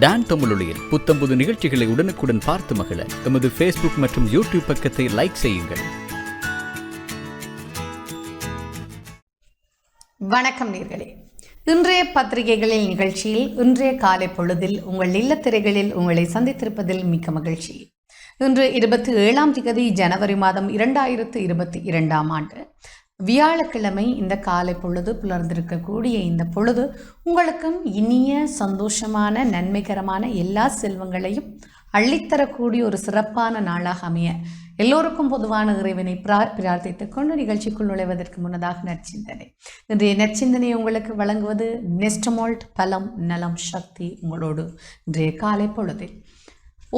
Don தமிழொலியில் புத்தம்புது நிகழ்ச்சிகளை உடனுக்குடன் பார்த்து மகிழ எமது ஃபேஸ்புக் மற்றும் யூடியூப் பக்கத்தை லைக் செய்யுங்கள். வணக்கம் நேர்களே, இன்றைய பத்திரிகைகளில் நிகழ்ச்சியில் இன்றைய காலை பொழுதில் உங்கள் இல்லத்திரைகளில் உங்களை சந்தித்திருப்பதில் மிக்க மகிழ்ச்சி. இன்று 27 ஜனவரி மாதம் 2022 வியாழக்கிழமை. இந்த காலை பொழுது புலர்ந்திருக்கக்கூடிய இந்த பொழுது உங்களுக்கும் இனிய சந்தோஷமான நன்மைகரமான எல்லா செல்வங்களையும் அள்ளித்தரக்கூடிய ஒரு சிறப்பான நாளாக அமைய எல்லோருக்கும் பொதுவான இறைவனை பிரார்த்தித்துக் கொண்டு நிகழ்ச்சிக்குள் நுழைவதற்கு முன்னதாக நற்சிந்தனை. இன்றைய நற்சிந்தனை உங்களுக்கு வழங்குவது நெஸ்டமோல்ட் பலம் நலம் சக்தி உங்களோடு. இன்றைய காலை பொழுதில்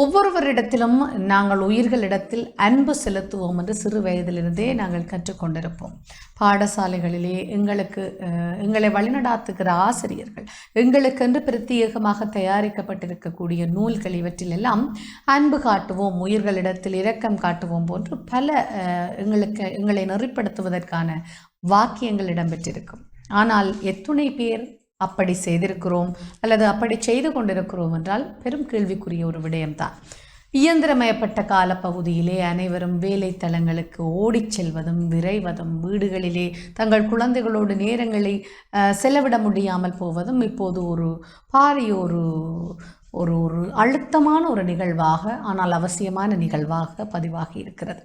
ஒவ்வொருவரிடத்திலும் நாங்கள் உயிர்களிடத்தில் அன்பு செலுத்துவோம் என்று சிறு வயதிலிருந்தே நாங்கள் கற்றுக்கொண்டிருப்போம். பாடசாலைகளிலே எங்களை வழிநடாத்துகிற ஆசிரியர்கள் எங்களுக்கென்று பிரத்யேகமாக தயாரிக்கப்பட்டிருக்கக்கூடிய நூல்கள் இவற்றிலெல்லாம் அன்பு காட்டுவோம், உயிர்களிடத்தில் இரக்கம் காட்டுவோம் போன்று பல எங்களை நெறிப்படுத்துவதற்கான வாக்கியங்கள் இடம்பெற்றிருக்கும். ஆனால் எத்துணை பேர் அப்படி செய்திருக்கிறோம் அல்லது அப்படி செய்து கொண்டிருக்கிறோம் என்றால் பெரும் கேள்விக்குரிய ஒரு விடயம்தான். இயந்திரமயப்பட்ட காலப்பகுதியிலே அனைவரும் வேலை தளங்களுக்கு ஓடிச் செல்வதும் விரைவதும் வீடுகளிலே தங்கள் குழந்தைகளோடு நேரங்களை செலவிட முடியாமல் போவதும் இப்போது ஒரு பாரிய ஒரு ஒரு ஒரு அழுத்தமான ஒரு நிகழ்வாக, ஆனால் அவசியமான நிகழ்வாக பதிவாகி இருக்கிறது.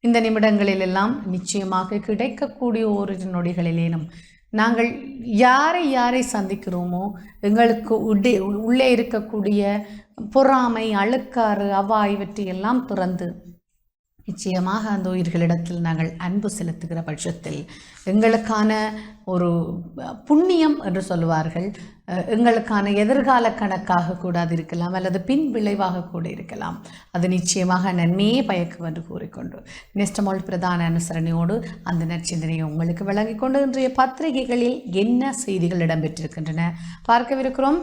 இந்த நிமிடங்களிலெல்லாம் நிச்சயமாக கிடைக்கக்கூடிய ஓரிரு நொடிகளிலேனும் நாங்கள் யாரை சந்திக்கிறோமோ எங்களுக்கு உள்ளே இருக்கக்கூடிய பொறாமை, அழுக்காறு, அவா இவற்றையெல்லாம் துறந்து நிச்சயமாக அந்த உயிர்களிடத்தில் நாங்கள் அன்பு செலுத்துகிற பட்சத்தில் எங்களுக்கான ஒரு புண்ணியம் என்று சொல்லுவார்கள், எங்களுக்கான எதிர்கால கணக்காக கூட அது இருக்கலாம் அல்லது பின் விளைவாக கூட இருக்கலாம். அது நிச்சயமாக நன்மையே பயக்கும் என்று கூறிக்கொண்டு நெஸ்டமோல் பிரதான அனுசரணையோடு அந்த நற்சிந்தனையை உங்களுக்கு வழங்கிக் கொண்டு இன்றைய பத்திரிகைகளில் என்ன செய்திகள் இடம்பெற்றிருக்கின்றன பார்க்கவிருக்கிறோம்.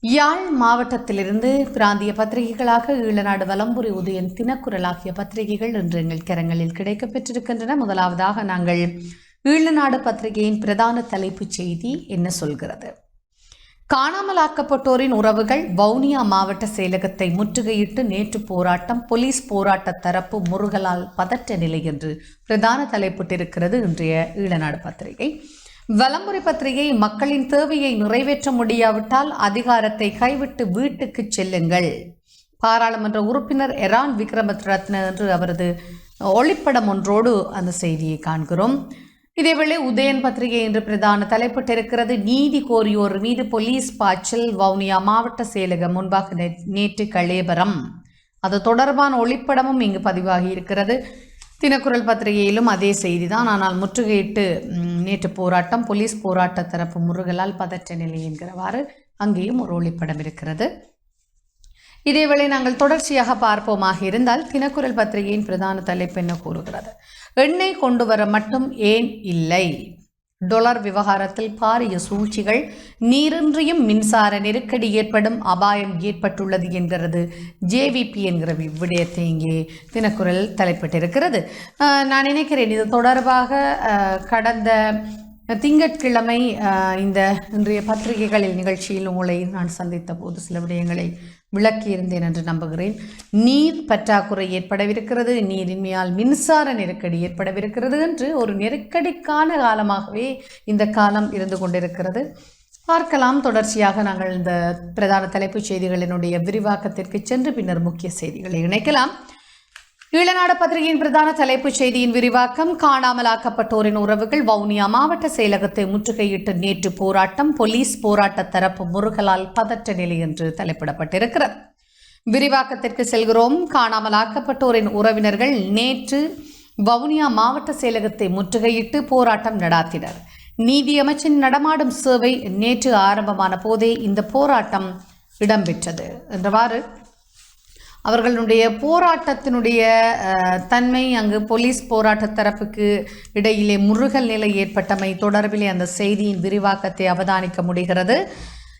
யாழ் மாவட்டத்திலிருந்து பிராந்திய பத்திரிகைகளாக ஈழநாடு, வலம்புரி, உதயன், தினக்குரல் ஆகிய பத்திரிகைகள் இன்று எங்கள் கரங்களில் கிடைக்கப்பெற்றிருக்கின்றன. முதலாவதாக நாங்கள் ஈழநாடு பத்திரிகையின் பிரதான தலைப்புச் செய்தி என்ன சொல்கிறது? காணாமலாக்கப்பட்டோரின் உறவுகள் வவுனியா மாவட்ட செயலகத்தை முற்றுகையிட்டு நேற்று போராட்டம், போலீஸ் போராட்ட தரப்பு முருகலால் பதற்ற நிலை என்று பிரதான தலைப்பிட்டிருக்கிறது இன்றைய ஈழநாடு பத்திரிகை. வலம்புரி பத்திரிகை மக்களின் தேவையை நிறைவேற்ற முடியாவிட்டால் அதிகாரத்தை கைவிட்டு வீட்டுக்கு செல்லுங்கள். பாராளுமன்ற உறுப்பினர் எரான் விக்ரமரத்ன என்று அவரது ஒளிப்படம் ஒன்றோடு அந்த செய்தியை காண்கிறோம். இதேவேளை உதயன் பத்திரிகை என்று பிரதான தலைப்பிட்டிருக்கிறது. நீதி கோரியோர் மீது போலீஸ் பாய்ச்சல், வவுனியா மாவட்ட செயலகம் முன்பாக நேற்று கலேபரம். அது தொடர்பான ஒளிப்படமும் இங்கு பதிவாகி இருக்கிறது. தினக்குரல் பத்திரிகையிலும் அதே செய்திதான். ஆனால் முற்றுகையிட்டு நேற்று போராட்டம், போலீஸ் போராட்ட தரப்பு முருகலால் பதற்ற நிலை என்கிறவாறு அங்கேயும் ஒரு ஒளிப்படம் இருக்கிறது. இதேவேளை நாங்கள் தொடர்ச்சியாக பார்ப்போமாக இருந்தால் தினக்குரல் பத்திரிகையின் பிரதான தலைப்பு என்ன கூறுகிறது? எண்ணெய் கொண்டு வர மட்டும் ஏன் இல்லை? டொலர் விவகாரத்தில் பாரிய சூழ்ச்சிகள், நீரின்றியும் மின்சார நெருக்கடி ஏற்படும் அபாயம் ஏற்பட்டுள்ளது என்கிறது ஜேவிபி என்கிற விடயத்தை இங்கே தினக்குரல் தலைப்பிட்டிருக்கிறது. நான் நினைக்கிறேன் இது தொடர்பாக கடந்த திங்கட்கிழமை இந்த இன்றைய பத்திரிகைகளில் நிகழ்ச்சியில் உங்களை நான் சந்தித்த போது சில விடயங்களை விளக்கியிருந்தேன் என்று நம்புகிறேன். நீர் பற்றாக்குறை ஏற்படவிருக்கிறது, நீரின்மையால் மின்சார நெருக்கடி ஏற்படவிருக்கிறது என்று ஒரு நெருக்கடிக்கான காலமாகவே இந்த காலம் இருந்து கொண்டிருக்கிறது. பார்க்கலாம். தொடர்ச்சியாக நாங்கள் இந்த பிரதான தலைப்புச் செய்திகளினுடைய விரிவாக்கத்திற்கு சென்று பின்னர் முக்கிய செய்திகளை இணைக்கலாம். ஈழநாடு பத்திரிகையின் பிரதான தலைப்புச் செய்தியின் விரிவாக்கம். காணாமலாக்கப்பட்டோரின் உறவுகள் வவுனியா மாவட்ட செயலகத்தை முற்றுகையிட்டு நேற்று போராட்டம், போலீஸ் போராட்ட தரப்பு முருகலால் பதற்ற நிலை என்று தலைப்பிடப்பட்டிருக்கிறது. விரிவாக்கத்திற்கு செல்கிறோம். காணாமலாக்கப்பட்டோரின் உறவினர்கள் நேற்று வவுனியா மாவட்ட செயலகத்தை முற்றுகையிட்டு போராட்டம் நடாத்தினர். நீதியமைச்சின் நடமாடும் சேவை நேற்று ஆரம்பமான போதே இந்த போராட்டம் இடம்பெற்றது என்றவாறு அவர்களுடைய போராட்டத்தினுடைய தன்மை, அங்கு போலீஸ் போராட்ட தரப்புக்கு இடையிலே முருகல் நிலை ஏற்பட்டமை தொடர்பிலே அந்த செய்தியின் விரிவாக்கத்தை அவதானிக்க முடிகிறது.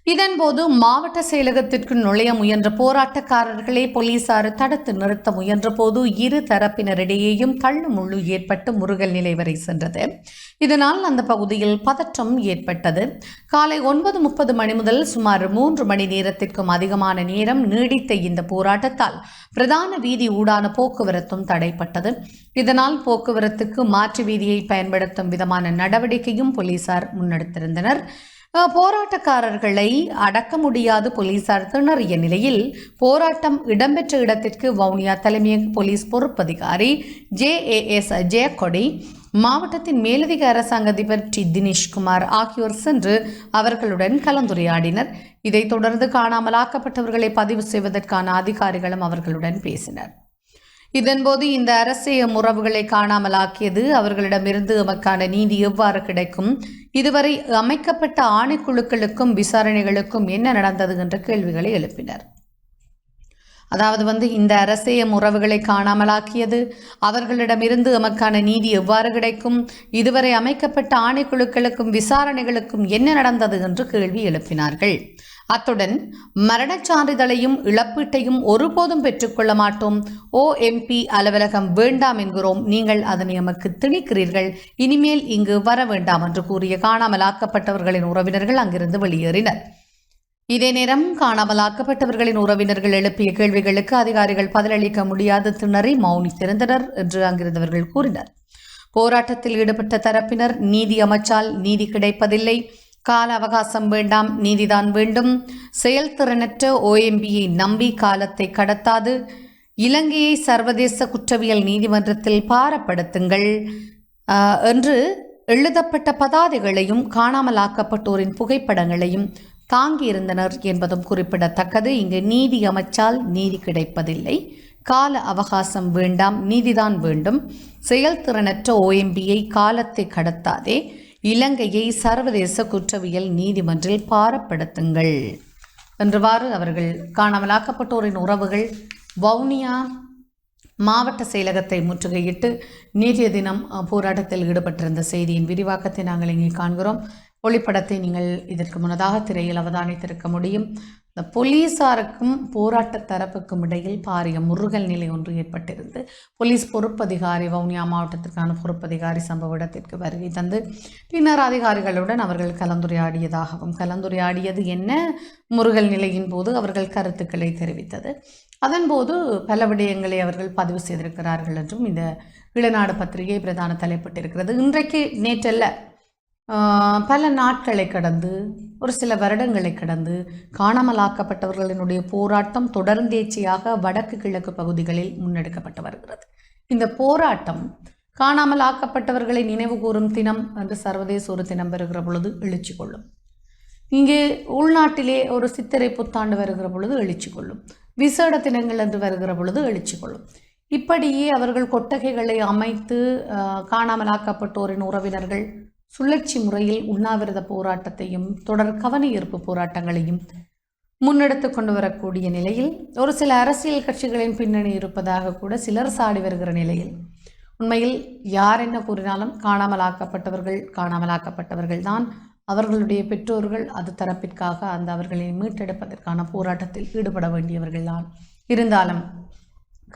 இதன்போது மாவட்ட செயலகத்திற்கு நுழைய முயன்ற போராட்டக்காரர்களை போலீசார் தடுத்து நிறுத்த முயன்ற போது இரு தரப்பினரிடையேயும் தள்ளுமுள்ளு ஏற்பட்டு முறுகல் நிலை வரை சென்றது. இதனால் அந்த பகுதியில் பதற்றம் ஏற்பட்டது. காலை 9:30 மணி முதல் சுமார் 3 மணி நேரத்திற்கும் அதிகமான நேரம் நீடித்த இந்த போராட்டத்தால் பிரதான வீதி ஊடான போக்குவரத்தும் தடைப்பட்டது. இதனால் போக்குவரத்துக்கு மாற்று வீதியை பயன்படுத்தும் விதமான நடவடிக்கையும் போலீசார் முன்னெடுத்திருந்தனர். போராட்டக்காரர்களை அடக்க முடியாது போலீசார் திணறிய நிலையில் போராட்டம் இடம்பெற்ற இடத்திற்கு வவுனியா தலைமை போலீஸ் பொறுப்பதிகாரி JAS ஜெயக்கொடி, மாவட்டத்தின் மேலதிக அரசாங்க அதிபர் டி தினேஷ்குமார் ஆகியோர் சென்று அவர்களுடன் கலந்துரையாடினர். இதைத் தொடர்ந்து காணாமலாக்கப்பட்டவர்களை பதிவு செய்வதற்கான அதிகாரிகளும் அவர்களுடன் பேசினர். இதன்போது இந்த அரசியல் உறவுகளை காணாமலாக்கியது, அவர்களிடமிருந்து எமக்கான நீதி எவ்வாறு கிடைக்கும், இதுவரை அமைக்கப்பட்ட ஆணைக்குழுக்களுக்கும் விசாரணைகளுக்கும் என்ன நடந்தது என்ற கேள்விகளை எழுப்பினர். அதாவது இந்த அரசியல் உறவுகளை காணாமலாக்கியது, அவர்களிடமிருந்து எமக்கான நீதி எவ்வாறு கிடைக்கும், இதுவரை அமைக்கப்பட்ட ஆணைக்குழுக்களுக்கும் விசாரணைகளுக்கும் என்ன நடந்தது என்று கேள்வி எழுப்பினார்கள். அத்துடன் மரணச் சான்றிதழையும் இழப்பீட்டையும் ஒருபோதும் பெற்றுக்கொள்ள மாட்டோம், OMP அலுவலகம் வேண்டாம் என்கிறோம், நீங்கள் அதனை எமக்கு திணிக்கிறீர்கள், இனிமேல் இங்கு வர வேண்டாம் என்று கூறிய காணாமலாக்கப்பட்டவர்களின் உறவினர்கள் அங்கிருந்து வெளியேறினர். இதே நேரம் காணாமலாக்கப்பட்டவர்களின் உறவினர்கள் எழுப்பிய கேள்விகளுக்கு அதிகாரிகள் பதிலளிக்க முடியாது திணறி மௌனித்திருந்தனர் என்று அங்கிருந்தவர்கள் கூறினர். போராட்டத்தில் ஈடுபட்ட தரப்பினர் நீதி அமைச்சால் நீதி கிடைப்பதில்லை, கால அவகாசம் வேண்டாம், நீதிதான் வேண்டும், செயல்திறனற்ற OMPயை நம்பி காலத்தை கடத்தாது, இலங்கையை சர்வதேச குற்றவியல் நீதிமன்றத்தில் பாரப்படுத்துங்கள் என்று எழுதப்பட்ட பதாதைகளையும் காணாமலாக்கப்பட்டோரின் புகைப்படங்களையும் தாங்கியிருந்தனர் என்பதும் குறிப்பிடத்தக்கது. இங்கு நீதி அமைச்சால் நீதி கிடைப்பதில்லை, கால அவகாசம் வேண்டாம், நீதிதான் வேண்டும், செயல்திறனற்ற OMPயை காலத்தை கடத்தாதே, இலங்கையை சர்வதேச குற்றவியல் நீதிமன்றில் பாரப்படுத்துங்கள் என்றவாறு அவர்கள் காணாமலாக்கப்பட்டோரின் உறவுகள் வவுனியா மாவட்ட செயலகத்தை முற்றுகையிட்டு நேற்றைய தினம் போராட்டத்தில் ஈடுபட்டிருந்த செய்தியின் விரிவாக்கத்தை நாங்கள் இங்கே காண்கிறோம். ஒளிப்படத்தை நீங்கள் இதற்கு முன்னதாக திரையில் அவதானித்திருக்க முடியும். இந்த போலீசாருக்கும் போராட்ட தரப்புக்கும் இடையில் பாரிய முறுகல் நிலை ஒன்று ஏற்பட்டிருந்து போலீஸ் பொறுப்பதிகாரி வவுனியா மாவட்டத்திற்கான பொறுப்பதிகாரி சம்பவ இடத்திற்கு வருகை தந்து பின்னர் அதிகாரிகளுடன் அவர்கள் கலந்துரையாடியதாகவும், கலந்துரையாடியது என்ன, முறுகல் நிலையின் போது அவர்கள் கருத்துக்களை தெரிவித்தது, அதன்போது பல விடயங்களை அவர்கள் பதிவு செய்திருக்கிறார்கள் என்றும் இந்த இளநாடு பத்திரிகை பிரதான தலைப்பட்டிருக்கிறது. இன்றைக்கு நேற்றல்ல, பல நாட்களை கடந்து ஒரு சில வருடங்களை கடந்து காணாமலாக்கப்பட்டவர்களினுடைய போராட்டம் தொடர்ந்தேர்ச்சியாக வடக்கு கிழக்கு பகுதிகளில் முன்னெடுக்கப்பட்டு வருகிறது. இந்த போராட்டம் காணாமலாக்கப்பட்டவர்களை நினைவு கூறும் தினம் என்று சர்வதேச ஒரு தினம் வருகிற பொழுது எழுச்சி கொள்ளும். இங்கே உள்நாட்டிலே ஒரு சித்திரை புத்தாண்டு வருகிற பொழுது எழுச்சி கொள்ளும், விசேட தினங்கள் என்று வருகிற பொழுது எழுச்சி கொள்ளும். இப்படியே அவர்கள் கொட்டகைகளை அமைத்து காணாமலாக்கப்பட்டோரின் உறவினர்கள் சுழற்சி முறையில் உண்ணாவிரத போராட்டத்தையும் தொடர் கவனஈர்ப்பு போராட்டங்களையும் முன்னெடுத்து கொண்டு வரக்கூடிய நிலையில் ஒரு சில அரசியல் கட்சிகளின் பின்னணி இருப்பதாக கூட சிலர் சாடி வருகிற நிலையில் உண்மையில் யார் என்ன கூறினாலும் காணாமலாக்கப்பட்டவர்கள் தான், அவர்களுடைய பெற்றோர்கள் அது தரப்பிற்காக அவர்களை மீட்டெடுப்பதற்கான போராட்டத்தில் ஈடுபட வேண்டியவர்கள் தான். இருந்தாலும்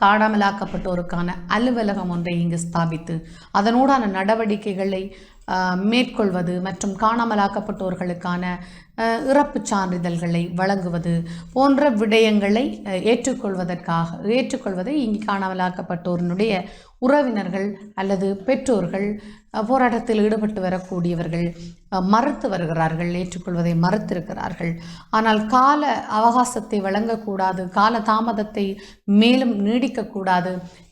காணாமலாக்கப்பட்டோருக்கான அலுவலகம் ஒன்றை இங்கு ஸ்தாபித்து அதனூடான நடவடிக்கைகளை மேற்கொள்வது மற்றும் காணாமலாக்கப்பட்டோர்களுக்கான இறப்புச் சான்றிதழ்களை வழங்குவது போன்ற விடயங்களை ஏற்றுக்கொள்வதை இங்கு காணாமலாக்கப்பட்டோரினுடைய உறவினர்கள் அல்லது பெற்றோர்கள் போராட்டத்தில் ஈடுபட்டு வரக்கூடியவர்கள் மறுத்து வருகிறார்கள், ஏற்றுக்கொள்வதை மறுத்திருக்கிறார்கள். ஆனால் கால அவகாசத்தை வழங்கக்கூடாது, கால தாமதத்தை மேலும் நீடிக்கக்கூடாது,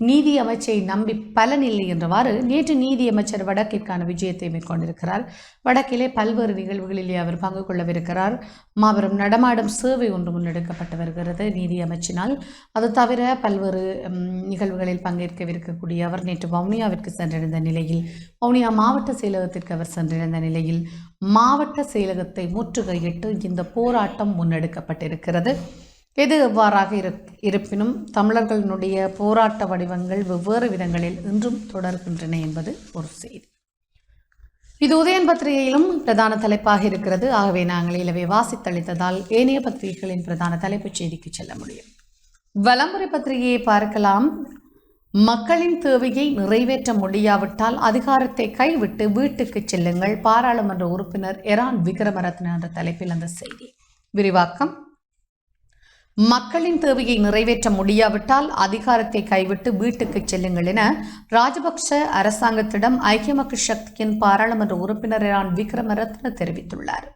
நீதி அமைச்சை நம்பி பலனில்லை என்றவாறு நேற்று நீதி அமைச்சர் வடக்கிற்கான விஜயத்தை மேற்கொண்டிருக்கிறார். வடக்கிலே பல்வேறு நிகழ்வுகளிலே அவர் பங்கு கொள்ளவிருக்கிறார். மாபெரும் நடமாடும் சேவை ஒன்று முன்னெடுக்கப்பட்டு வருகிறது நீதி அமைச்சினால். அது தவிர பல்வேறு நிகழ்வுகளில் பங்கேற்கவிருக்கக்கூடிய அவர் நேற்று வவுனியாவிற்கு சென்றிருந்த நிலையில், வவுனியா மாவட்ட செயலகத்திற்கு அவர் சென்றிருந்த நிலையில் மாவட்ட செயலகத்தை முற்றுகையிட்டு இந்த போராட்டம் முன்னெடுக்கப்பட்டிருக்கிறது. எது எவ்வாறாக இருப்பினும் தமிழர்களினுடைய போராட்ட வடிவங்கள் வெவ்வேறு விதங்களில் இன்றும் தொடர்கின்றன என்பது ஒரு செய்தி. இது உதயன் பத்திரிகையிலும் பிரதான தலைப்பாக இருக்கிறது. ஆகவே நாங்கள் இலவே வாசித்தளித்ததால் ஏனைய பத்திரிகைகளின் பிரதான தலைப்புச் செய்திக்கு செல்ல முடியும். வலம்புரி பத்திரிகையை பார்க்கலாம். மக்களின் தேவையை நிறைவேற்ற முடியாவிட்டால் அதிகாரத்தை கைவிட்டு வீட்டுக்கு செல்லுங்கள், பாராளுமன்ற உறுப்பினர் எரான் விக்ரமரத்ன என்ற தலைப்பில் அந்த செய்தி. விரிவாக்கம். மக்களின் தேவையை நிறைவேற்ற முடியாவிட்டால் அதிகாரத்தை கைவிட்டு வீட்டுக்கு செல்லுங்கள் என ராஜபக்ஷ அரசாங்கத்திடம் ஐக்கிய மக்கள் சக்தியின் பாராளுமன்ற உறுப்பினர் எரான் விக்ரமரத்ன தெரிவித்துள்ளார்.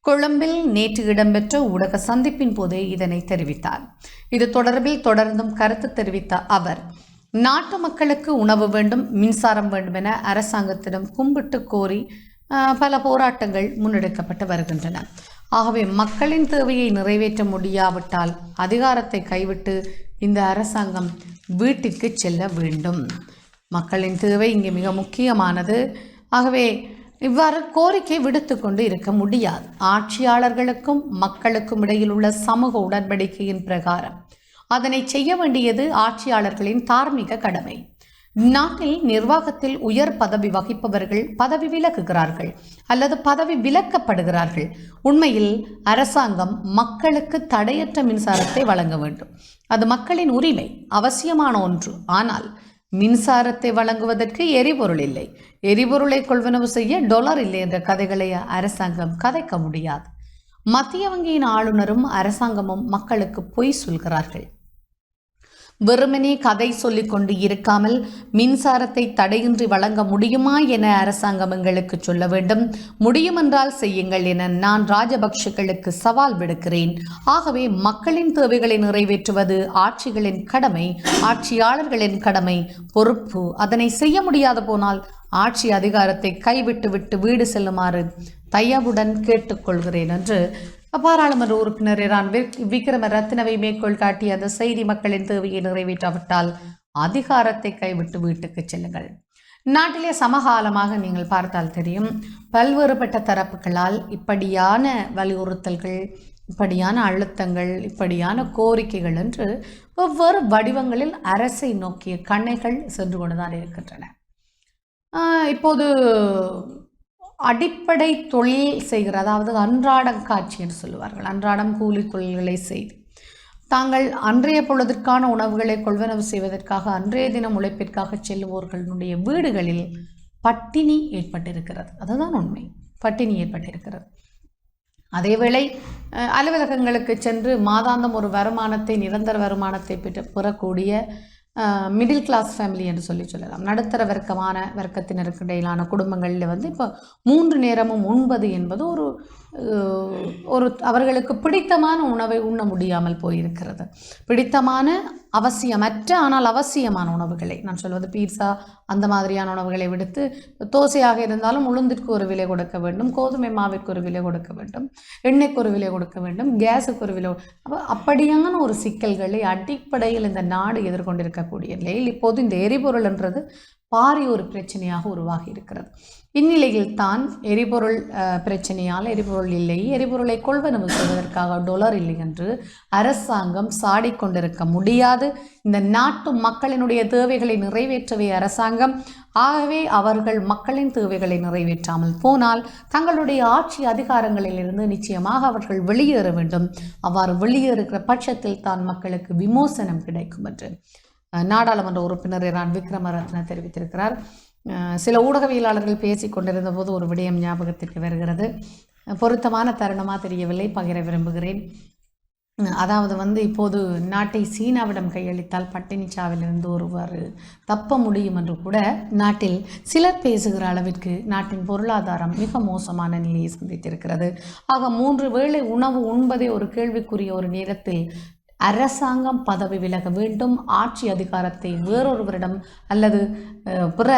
கொழும்பில் நேற்று இடம்பெற்ற ஊடக சந்திப்பின் போது இதனை தெரிவித்தார். இது தொடர்பில் தொடர்ந்தும் கருத்து தெரிவித்த அவர், நாட்டு மக்களுக்கு உணவு வேண்டும், மின்சாரம் வேண்டும் என அரசாங்கத்திடம் கும்பிட்டு கோரி பல போராட்டங்கள் முன்னெடுக்கப்பட்டு வருகின்றன. ஆகவே மக்களின் தேவையை நிறைவேற்ற முடியாவிட்டால் அதிகாரத்தை கைவிட்டு இந்த அரசாங்கம் வீட்டிற்கு செல்ல வேண்டும். மக்களின் தேவை இங்கே மிக முக்கியமானது. ஆகவே இவ்வாறு கோரிக்கை விடுத்து கொண்டு இருக்க முடியாது. ஆட்சியாளர்களுக்கும் மக்களுக்கும் இடையில் உள்ள சமூக உடன்படிக்கையின் பிரகாரம் அதனை செய்ய வேண்டியது ஆட்சியாளர்களின் தார்மீக கடமை. நாட்டில் நிர்வாகத்தில் உயர் பதவி வகிப்பவர்கள் பதவி விலகுகிறார்கள் அல்லது பதவி விலக்கப்படுகிறார்கள். உண்மையில் அரசாங்கம் மக்களுக்கு தடையற்ற மின்சாரத்தை வழங்க வேண்டும். அது மக்களின் உரிமை, அவசியமான ஒன்று. ஆனால் மின்சாரத்தை வழங்குவதற்கு எரிபொருள் இல்லை, எரிபொருளை கொள்வனவு செய்ய $, இல்லை என்ற கதைகளை அரசாங்கம் கதைக்க முடியாது. மத்திய வங்கியின் ஆளுநரும் அரசாங்கமும் மக்களுக்கு பொய் சொல்கிறார்கள். வெறுமனே கதை சொல்லிக் கொண்டு இருக்காமல் மின்சாரத்தை தடையின்றி வழங்க முடியுமா என அரசாங்கம் எங்களுக்கு சொல்ல வேண்டும். முடியுமென்றால் செய்யுங்கள் என நான் ராஜபக்ஷகளுக்கு சவால் விடுக்கிறேன். ஆகவே மக்களின் தேவைகளை நிறைவேற்றுவது ஆட்சிகளின் கடமை, ஆட்சியாளர்களின் கடமை, பொறுப்பு. அதனை செய்ய முடியாது போனால் ஆட்சி அதிகாரத்தை கைவிட்டு வீடு செல்லுமாறு தயவுடன் கேட்டுக்கொள்கிறேன் என்று பாராளுமன்ற உறுப்பினர் எரான் விக்ரமரத்னவை மேற்கோள் காட்டிய அந்த செய்தி. மக்களின் தேவையை நிறைவேற்றாவிட்டால் அதிகாரத்தை கைவிட்டு வீட்டுக்கு செல்லுங்கள். நாட்டிலே சமகாலமாக நீங்கள் பார்த்தால் தெரியும், பல்வேறுபட்ட தரப்புகளால் இப்படியான வலியுறுத்தல்கள், இப்படியான அழுத்தங்கள், இப்படியான கோரிக்கைகள் என்று ஒவ்வொரு வடிவங்களில் அரசை நோக்கிய கண்ணைகள் சென்று கொண்டுதான் இருக்கின்றன. இப்போது அடிப்படை தொழில் செய்கிற, அதாவது அன்றாடம் காட்சி என்று சொல்லுவார்கள், அன்றாடம் கூலி தொழில்களை செய்து தாங்கள் அன்றைய பொழுதிற்கான உணவுகளை கொள்வனவு செய்வதற்காக அன்றைய தினம் உழைப்பிற்காக செல்லுவோர்களுடைய வீடுகளில் பட்டினி ஏற்பட்டிருக்கிறது. அதுதான் உண்மை, பட்டினி ஏற்பட்டிருக்கிறது. அதேவேளை அலுவலகங்களுக்கு சென்று மாதாந்தம் ஒரு வருமானத்தை, நிரந்தர வருமானத்தை பெறக்கூடிய மிடில் கிளாஸ் ஃபேமிலி என்று சொல்லலாம், நடுத்தர வர்க்கத்தினருக்கு இடையிலான குடும்பங்களில் இப்போ 3 நேரமும் உண்பது என்பது ஒரு அவர்களுக்கு பிடித்தமான உணவை உண்ண முடியாமல் போயிருக்கிறது. பிடித்தமான அவசியமற்ற ஆனால் அவசியமான உணவுகளை, நான் சொல்வது பீட்சா அந்த மாதிரியான உணவுகளை விடுத்து, தோசையாக இருந்தாலும் உளுந்திற்கு ஒரு விலை கொடுக்க வேண்டும், கோதுமை மாவிற்கு ஒரு விலை கொடுக்க வேண்டும், எண்ணெய்க்கு ஒரு விலை கொடுக்க வேண்டும், கேஸுக்கு ஒரு விலை. அப்படியான ஒரு சிக்கல்களை அடிப்படையில் இந்த நாடு எதிர்கொண்டிருக்கக்கூடிய நிலையில் இப்போது இந்த எரிபொருள் என்றது பாரிய ஒரு பிரச்சனையாக உருவாகி இருக்கிறது. இந்நிலையில் தான் எரிபொருள் பிரச்சனையால் எரிபொருள் இல்லை, எரிபொருளை கொள்வனவு செய்வதற்காக $, இல்லை என்று அரசாங்கம் சாடிக்கொண்டிருக்க முடியாது. இந்த நாட்டு மக்களினுடைய தேவைகளை நிறைவேற்றவே அரசாங்கம். ஆகவே அவர்கள் மக்களின் தேவைகளை நிறைவேற்றாமல் போனால் தங்களுடைய ஆட்சி அதிகாரங்களிலிருந்து நிச்சயமாக அவர்கள் வெளியேற வேண்டும். அவ்வாறு வெளியேறுகிற பட்சத்தில் தான் மக்களுக்கு விமோசனம் கிடைக்கும் என்று நாடாளுமன்ற உறுப்பினர் எரான் விக்ரமரத்ன தெரிவித்திருக்கிறார். சில ஊடகவியலாளர்கள் பேசிக் கொண்டிருந்த போது ஒரு விடயம் ஞாபகத்திற்கு வருகிறது. பொருத்தமான தருணமாக தெரியவில்லை, பகிர விரும்புகிறேன். அதாவது இப்போது நாட்டை சீனாவிடம் கையளித்தால் பட்டினி சாவிலிருந்து ஒருவர் தப்ப முடியும் என்று கூட நாட்டில் சிலர் பேசுகிற அளவிற்கு நாட்டின் பொருளாதாரம் மிக மோசமான நிலையை சந்தித்திருக்கிறது. ஆக 3 வேளை உணவு உண்பதே ஒரு கேள்விக்குரிய ஒரு நேரத்தில் அரசாங்கம் பதவி விலக வேண்டும், ஆட்சி அதிகாரத்தை வேறொருவரிடம் அல்லது பிற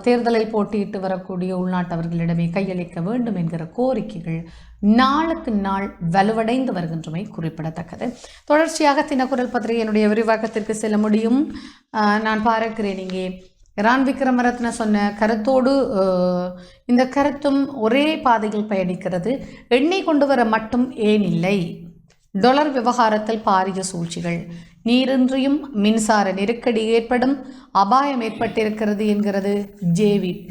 தேர்தலில் போட்டியிட்டு வரக்கூடிய உள்நாட்டவர்களிடமே கையளிக்க வேண்டும் என்கிற கோரிக்கைகள் நாளுக்கு நாள் வலுவடைந்து வருகின்றமை குறிப்பிடத்தக்கது. தொடர்ச்சியாக தினக்குரல் பத்திரிகையினுடைய விரிவாக்கத்திற்கு செல்ல முடியும். நான் பார்க்கிறேன் இங்கே எரான் விக்ரமரத்ன சொன்ன கருத்தோடு இந்த கருத்தும் ஒரே பாதையில் பயணிக்கிறது. எண்ணெய் கொண்டு வர மட்டும் ஏன் இல்லை, $, விவகாரத்தில் பாரிய சூழ்ச்சிகள், நீரின்றியும் மின்சார நெருக்கடி ஏற்படும் அபாயம் ஏற்பட்டிருக்கிறது என்கிறது JVP.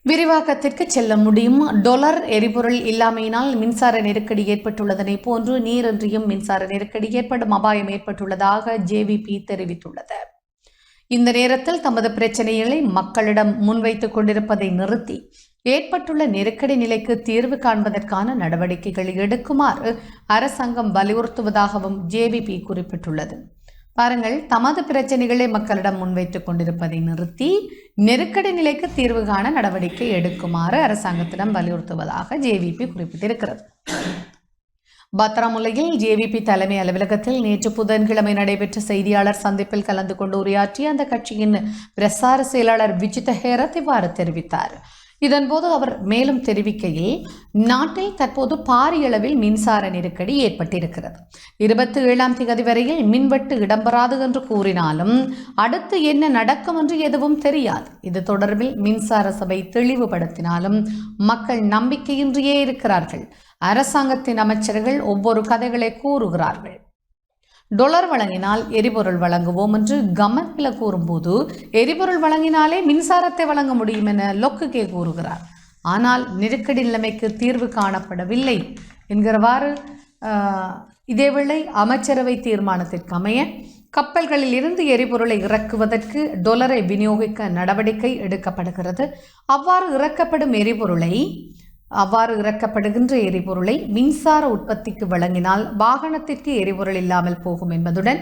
விரிவாக்கத்திற்கு செல்ல முடியும். டொலர் எரிபொருள் இல்லாமையினால் மின்சார நெருக்கடி ஏற்பட்டுள்ளதனை போன்று நீரின்றியும் மின்சார நெருக்கடி ஏற்படும் அபாயம் ஏற்பட்டுள்ளதாக ஜேவிபி தெரிவித்துள்ளது. இந்த நேரத்தில் தமது பிரச்சனைகளை மக்களிடம் முன்வைத்துக் கொண்டிருப்பதை நிறுத்தி ஏற்பட்டுள்ள நெருக்கடி நிலைக்கு தீர்வு காண்பதற்கான நடவடிக்கைகளை எடுக்குமாறு அரசாங்கம் வலியுறுத்துவதாகவும் ஜேவிபி குறிப்பிட்டுள்ளது. பாருங்கள், தமது பிரச்சனைகளை மக்களிடம் முன்வைத்துக் கொண்டிருப்பதை நிறுத்தி நெருக்கடி நிலைக்கு தீர்வு காண நடவடிக்கை எடுக்குமாறு அரசாங்கத்திடம் வலியுறுத்துவதாக ஜேவிபி குறிப்பிட்டிருக்கிறது. பத்ராமுல்லையில் ஜேவிபி தலைமை அலுவலகத்தில் நேற்று புதன்கிழமை நடைபெற்ற செய்தியாளர் சந்திப்பில் கலந்து கொண்டு உரையாற்றிய அந்த கட்சியின் பிரசார செயலாளர் விஜித ஹேரத் இவ்வாறு தெரிவித்தார். இதன்போது அவர் மேலும் தெரிவிக்கையில், நாட்டில் தற்போது பாரிய அளவில் மின்சார நெருக்கடி ஏற்பட்டிருக்கிறது. 27ஆம் தேதி வரையில் மின்வெட்டு இடம்பெறாது என்று கூறினாலும் அடுத்து என்ன நடக்கும் என்று எதுவும் தெரியாது. இது தொடர்பில் மின்சார சபை தெளிவுபடுத்தினாலும் மக்கள் நம்பிக்கையின்றியே இருக்கிறார்கள். அரசாங்கத்தின் அமைச்சர்கள் ஒவ்வொரு கதைகளை கூறுகிறார்கள். டொலர் வழங்கினால் எரிபொருள் வழங்குவோம் என்று கமன்பில கூறும்போது எரிபொருள் வழங்கினாலே மின்சாரத்தை வழங்க முடியும் என லொக்குகே கூறுகிறார். ஆனால் நெருக்கடி நிலைமைக்கு தீர்வு காணப்படவில்லை என்கிறவாறு இதேவேளை அமைச்சரவை தீர்மானத்திற்கு அமைய கப்பல்களில் இருந்து எரிபொருளை இறக்குவதற்கு டொலரை விநியோகிக்க நடவடிக்கை எடுக்கப்படுகிறது. அவ்வாறு இறக்கப்படுகின்ற எரிபொருளை மின்சார உற்பத்திக்கு வழங்கினால் வாகனத்திற்கு எரிபொருள் இல்லாமல் போகும் என்பதுடன்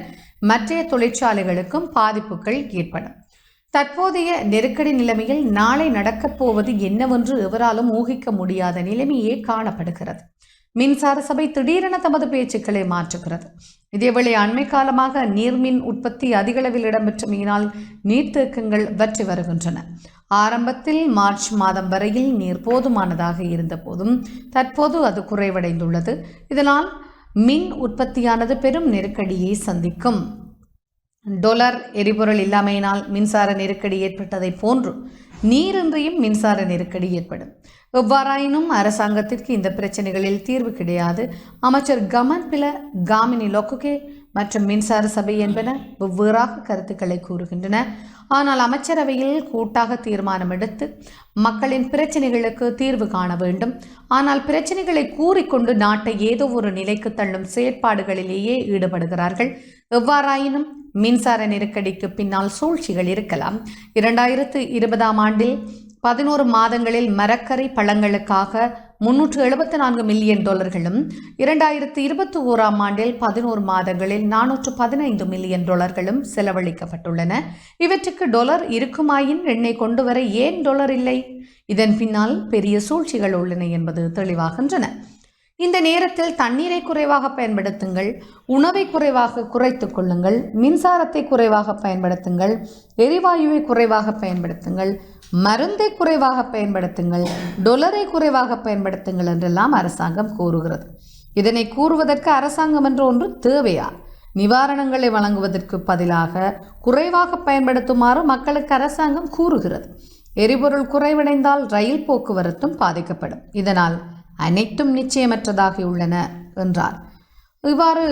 மற்ற தொழிற்சாலைகளுக்கும் பாதிப்புகள் ஏற்படும். தற்போதைய நெருக்கடி நிலைமையில் நாளை நடக்கப் போவது என்னவென்று எவராலும் ஊகிக்க முடியாத நிலைமையே காணப்படுகிறது. மின்சார சபை திடீரென தமது பேச்சுக்களை மாற்றுகிறது. இதேவேளை அண்மை காலமாக நீர்மின் உற்பத்தி அதிகளவில் இடம்பெற்றமையினால் நீர்த்தேக்கங்கள் வற்றி வருகின்றன. ஆரம்பத்தில் மார்ச் மாதம் வரையில் நீர் போதுமானதாக இருந்த போதும் தற்போது அது குறைவடைந்துள்ளது. இதனால் மின் உற்பத்தியானது பெரும் நெருக்கடியை சந்திக்கும். டொலர் எரிபொருள் இல்லாமையினால் மின்சார நெருக்கடி ஏற்பட்டதை போன்று நீரின்றியும் மின்சார நெருக்கடி ஏற்படும். எவ்வாறாயினும் அரசாங்கத்திற்கு இந்த பிரச்சனைகளில் தீர்வு கிடையாது. அமைச்சர் கமன்பில, காமினி லொக்குகே மற்றும் மின்சார சபை என்பன வெவ்வேறாக கருத்துக்களை கூறுகின்றன. ஆனால் அமைச்சரவையில் கூட்டாக தீர்மானம் எடுத்து மக்களின் பிரச்சனைகளுக்கு தீர்வு காண வேண்டும். ஆனால் பிரச்சனைகளை கூறிக்கொண்டு நாட்டை ஏதோ ஒரு நிலைக்கு தள்ளும் செயற்பாடுகளிலேயே ஈடுபடுகிறார்கள். எவ்வாறாயினும் மின்சார நெருக்கடிக்கு பின்னால் சூழ்ச்சிகள் இருக்கலாம். 2020ஆம் ஆண்டில் 11 மாதங்களில் மரக்கறி பழங்களுக்காக $374 மில்லியன், 2021ஆம் ஆண்டில் 11 மாதங்களில் $415 மில்லியன் செலவழிக்கப்பட்டுள்ளன. இவற்றுக்கு டொலர் இருக்குமாயின் எண்ணெய் கொண்டு வர ஏன் டொலர் இல்லை? இதன் பின்னால் பெரிய சூழ்ச்சிகள் உள்ளன என்பது தெளிவாகின்றன. இந்த நேரத்தில் தண்ணீரை குறைவாக பயன்படுத்துங்கள், உணவை குறைவாக குறைத்துக் கொள்ளுங்கள், மின்சாரத்தை குறைவாக பயன்படுத்துங்கள், எரிவாயுவை குறைவாக பயன்படுத்துங்கள், மருந்தை குறைவாக பயன்படுத்துங்கள், டொலரை குறைவாக பயன்படுத்துங்கள் என்றெல்லாம் அரசாங்கம் கூறுகிறது. இதனை கூறுவதற்கு அரசாங்கம் என்ற ஒன்று தேவையா? நிவாரணங்களை வழங்குவதற்கு பதிலாக குறைவாக பயன்படுத்துமாறு மக்களுக்கு அரசாங்கம் கூறுகிறது. எரிபொருள் குறைவடைந்தால் ரயில் போக்குவரத்தும் பாதிக்கப்படும். இதனால் அனைத்தும் நிச்சயமற்றதாகியுள்ளன என்றார். இவ்வாறு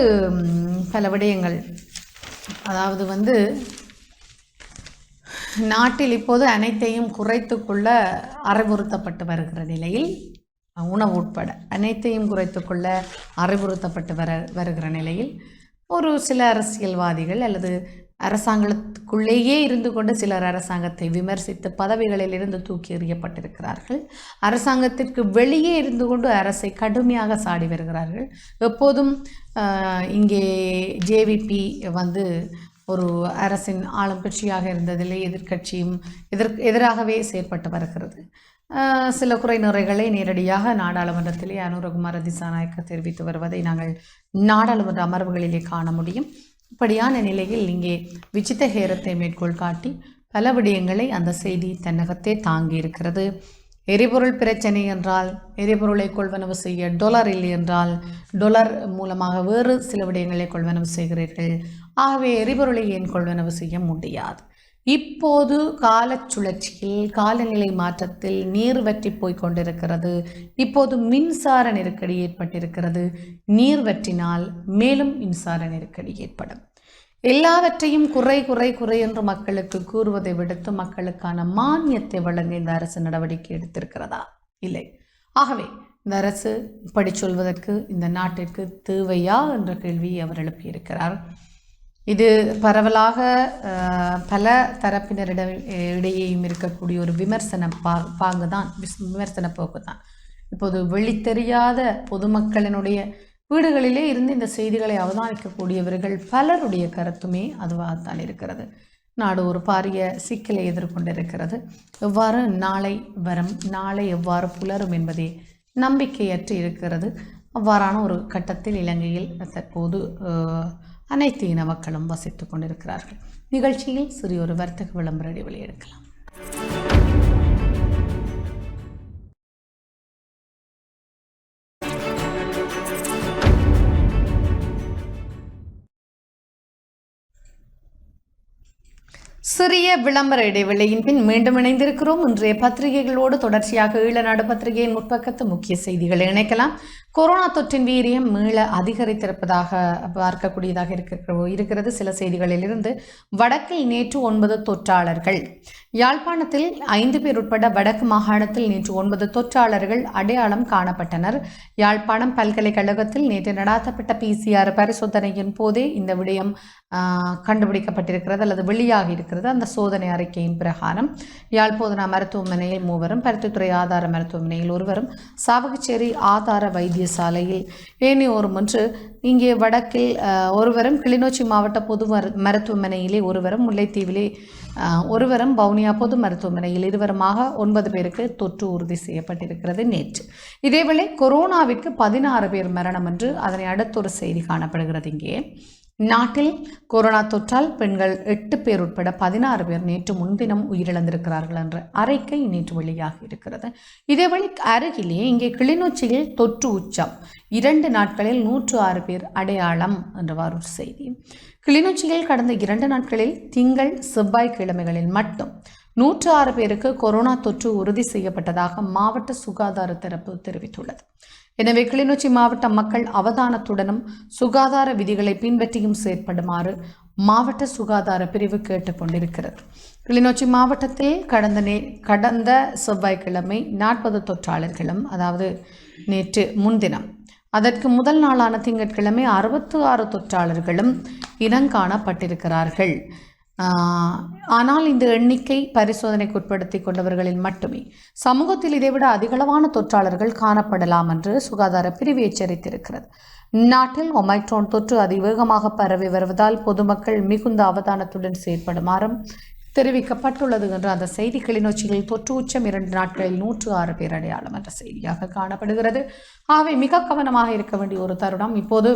பல விடயங்கள், அதாவது நாட்டில் இப்போது அனைத்தையும் குறைத்து கொள்ள அறிவுறுத்தப்பட்டு வருகிற நிலையில், உணவு உட்பட அனைத்தையும் குறைத்து கொள்ள அறிவுறுத்தப்பட்டு வருகிற நிலையில் ஒரு சில அரசியல்வாதிகள் அல்லது அரசாங்கத்துக்குள்ளேயே இருந்து கொண்டு சிலர் அரசாங்கத்தை விமர்சித்து பதவிகளில் இருந்து தூக்கி எறியப்பட்டிருக்கிறார்கள். அரசாங்கத்திற்கு வெளியே இருந்து கொண்டு அரசை கடுமையாக சாடி வருகிறார்கள். எப்போதும் இங்கே ஜேவிபி ஒரு அரசின் ஆளும் கட்சியாக இருந்ததிலே எதிர்கட்சியும் எதிராகவே செயற்பட்டு வருகிறது. சில குறை நிறைகளை நேரடியாக நாடாளுமன்றத்திலே அனுரகுமார திசாநாயக்க தெரிவித்து வருவதை நாங்கள் நாடாளுமன்ற அமர்வுகளிலே காண முடியும். இப்படியான நிலையில் இங்கே விஜித ஹேரத்தை மேற்கோள் காட்டி பல விடயங்களை அந்த செய்தி தன்னகத்தே தாங்கி இருக்கிறது. எரிபொருள் பிரச்சனை என்றால் எரிபொருளை கொள்வனவு செய்ய டொலர் இல்லை என்றால் டொலர் மூலமாக வேறு சில விடயங்களை கொள்வனவு செய்கிறீர்கள். ஆகவே எரிபொருளை ஏன் கொள்வனவு செய்ய முடியாது? இப்போது காலச்சுழற்சியில் காலநிலை மாற்றத்தில் நீர் வற்றி போய் கொண்டிருக்கிறது. இப்போது மின்சார நெருக்கடி ஏற்பட்டிருக்கிறது. நீர் வற்றினால் மேலும் மின்சார நெருக்கடி ஏற்படும். எல்லாவற்றையும் குறை குறை குறை என்று மக்களுக்கு கூறுவதை விடுத்து மக்களுக்கான மானியத்தை வழங்க இந்த அரசு நடவடிக்கை எடுத்திருக்கிறதா? இல்லை. ஆகவே இந்த அரசு இப்படி சொல்வதற்கு இந்த நாட்டிற்கு தேவையா என்ற கேள்வியை அவர் எழுப்பியிருக்கிறார். இது பரவலாக பல தரப்பினரிடையேயும் இருக்கக்கூடிய ஒரு விமர்சன பாங்கு தான், விமர்சன போக்கு தான். இப்போது வெளித்தெரியாத பொதுமக்களினுடைய வீடுகளிலே இருந்து இந்த செய்திகளை அவதானிக்கக்கூடியவர்கள் பலருடைய கருத்துமே அதுவாகத்தான் இருக்கிறது. நாடு ஒரு பாரிய சிக்கலை எதிர்கொண்டிருக்கிறது. எவ்வாறு நாளை வரும், நாளை எவ்வாறு புலரும் என்பதே நம்பிக்கையற்று இருக்கிறது. அவ்வாறான ஒரு கட்டத்தில் இலங்கையில் தற்போது அனைத்து இன மக்களும் வசித்து கொண்டிருக்கிறார்கள். நிகழ்ச்சியில் சிறியொரு வர்த்தக விளம்பர இடைவெளி எடுக்கலாம். சிறிய விளம்பர இடைவெளியின் பின் மீண்டும் இணைந்திருக்கிறோம். இன்றைய பத்திரிகைகளோடு தொடர்ச்சியாக ஈழநாடு பத்திரிகையின் முற்பக்கத்து முக்கிய செய்திகளை இணைக்கலாம். கொரோனா தொற்றின் வீரியம் மீள அதிகரித்திருப்பதாக பார்க்கக்கூடியதாக இருக்கிறது. சில செய்திகளிலிருந்து வடக்கில் நேற்று 9 தொற்றாளர்கள், யாழ்ப்பாணத்தில் 5 பேர் உட்பட வடக்கு மாகாணத்தில் நேற்று 9 தொற்றாளர்கள் அடையாளம் காணப்பட்டனர். யாழ்ப்பாணம் பல்கலைக்கழகத்தில் நேற்று நடாத்தப்பட்ட PCR பரிசோதனையின் போதே இந்த விடயம் கண்டுபிடிக்கப்பட்டிருக்கிறது அல்லது வெளியாகி இருக்கிறது. அந்த சோதனை அறிக்கையின் பிரகாரம் யாழ்ப்பாண மருத்துவமனையில் 3 பருத்தித்துறை ஆதார மருத்துவமனையில் 1 சாவகச்சேரி ஆதார வைத்தியசாலையில் ஏனையோரும் என்று இங்கே வடக்கில் 1 கிளிநொச்சி மாவட்ட பொது மருத்துவமனையிலே 1 முல்லைத்தீவிலே 1 வவுனியா பொது மருத்துவமனையில் 2 9 பேருக்கு தொற்று உறுதி செய்யப்பட்டிருக்கிறது நேற்று. இதேவேளை கொரோனாவிற்கு 16 பேர் மரணம் என்று அதனை அடுத்தொரு செய்தி காணப்படுகிறது. இங்கே நாட்டில் கொரோனா தொற்றால் பெண்கள் 8 பேர் உட்பட 16 பேர் நேற்று முன்தினம் உயிரிழந்திருக்கிறார்கள் என்ற அறிக்கை நேற்று வெளியாகி இருக்கிறது. இதேவேளை அருகிலே இங்கே கிளிநொச்சியில் தொற்று உச்சம், 2 நாட்களில் 106 பேர் அடையாளம் என்றவாறு ஒரு செய்தி. கிளிநொச்சியில் கடந்த 2 நாட்களில் திங்கள் செவ்வாய்க்கிழமைகளில் மட்டும் 106 பேருக்கு கொரோனா தொற்று உறுதி செய்யப்பட்டதாக மாவட்ட சுகாதார தரப்பு தெரிவித்துள்ளது. எனவே கிளிநொச்சி மாவட்ட மக்கள் அவதானத்துடனும் சுகாதார விதிகளை பின்பற்றியும் செயற்படுமாறு மாவட்ட சுகாதார பிரிவு கேட்டுக்கொண்டிருக்கிறது. கிளிநொச்சி மாவட்டத்தில் கடந்த செவ்வாய்க்கிழமை 40 தொற்றாளர்களும், அதாவது நேற்று முன்தினம், அதற்கு முதல் நாளான திங்கட்கிழமை 66 தொற்றாளர்களும் இனங்காணப்பட்டிருக்கிறார்கள். ஆனால் இந்த எண்ணிக்கை பரிசோதனைக்கு உட்படுத்தி கொண்டவர்களில் மட்டுமே. சமூகத்தில் இதைவிட அதிகளவான தொற்றாளர்கள் காணப்படலாம் என்று சுகாதார பிரிவு எச்சரித்திருக்கிறது. நாட்டில் ஒமைக்ரான் தொற்று அதிவேகமாக பரவி வருவதால் பொதுமக்கள் மிகுந்த அவதானத்துடன் செயற்படுமாறும் தெரிவிக்கப்பட்டுள்ளது என்று அந்த செய்தி. கிளிநொச்சியில் தொற்று உச்சம் 2 நாட்களில் 106 பேர் அடையாளம் என்ற செய்தியாக காணப்படுகிறது. ஆகவே மிக கவனமாக இருக்க வேண்டிய ஒரு தருணம். இப்போது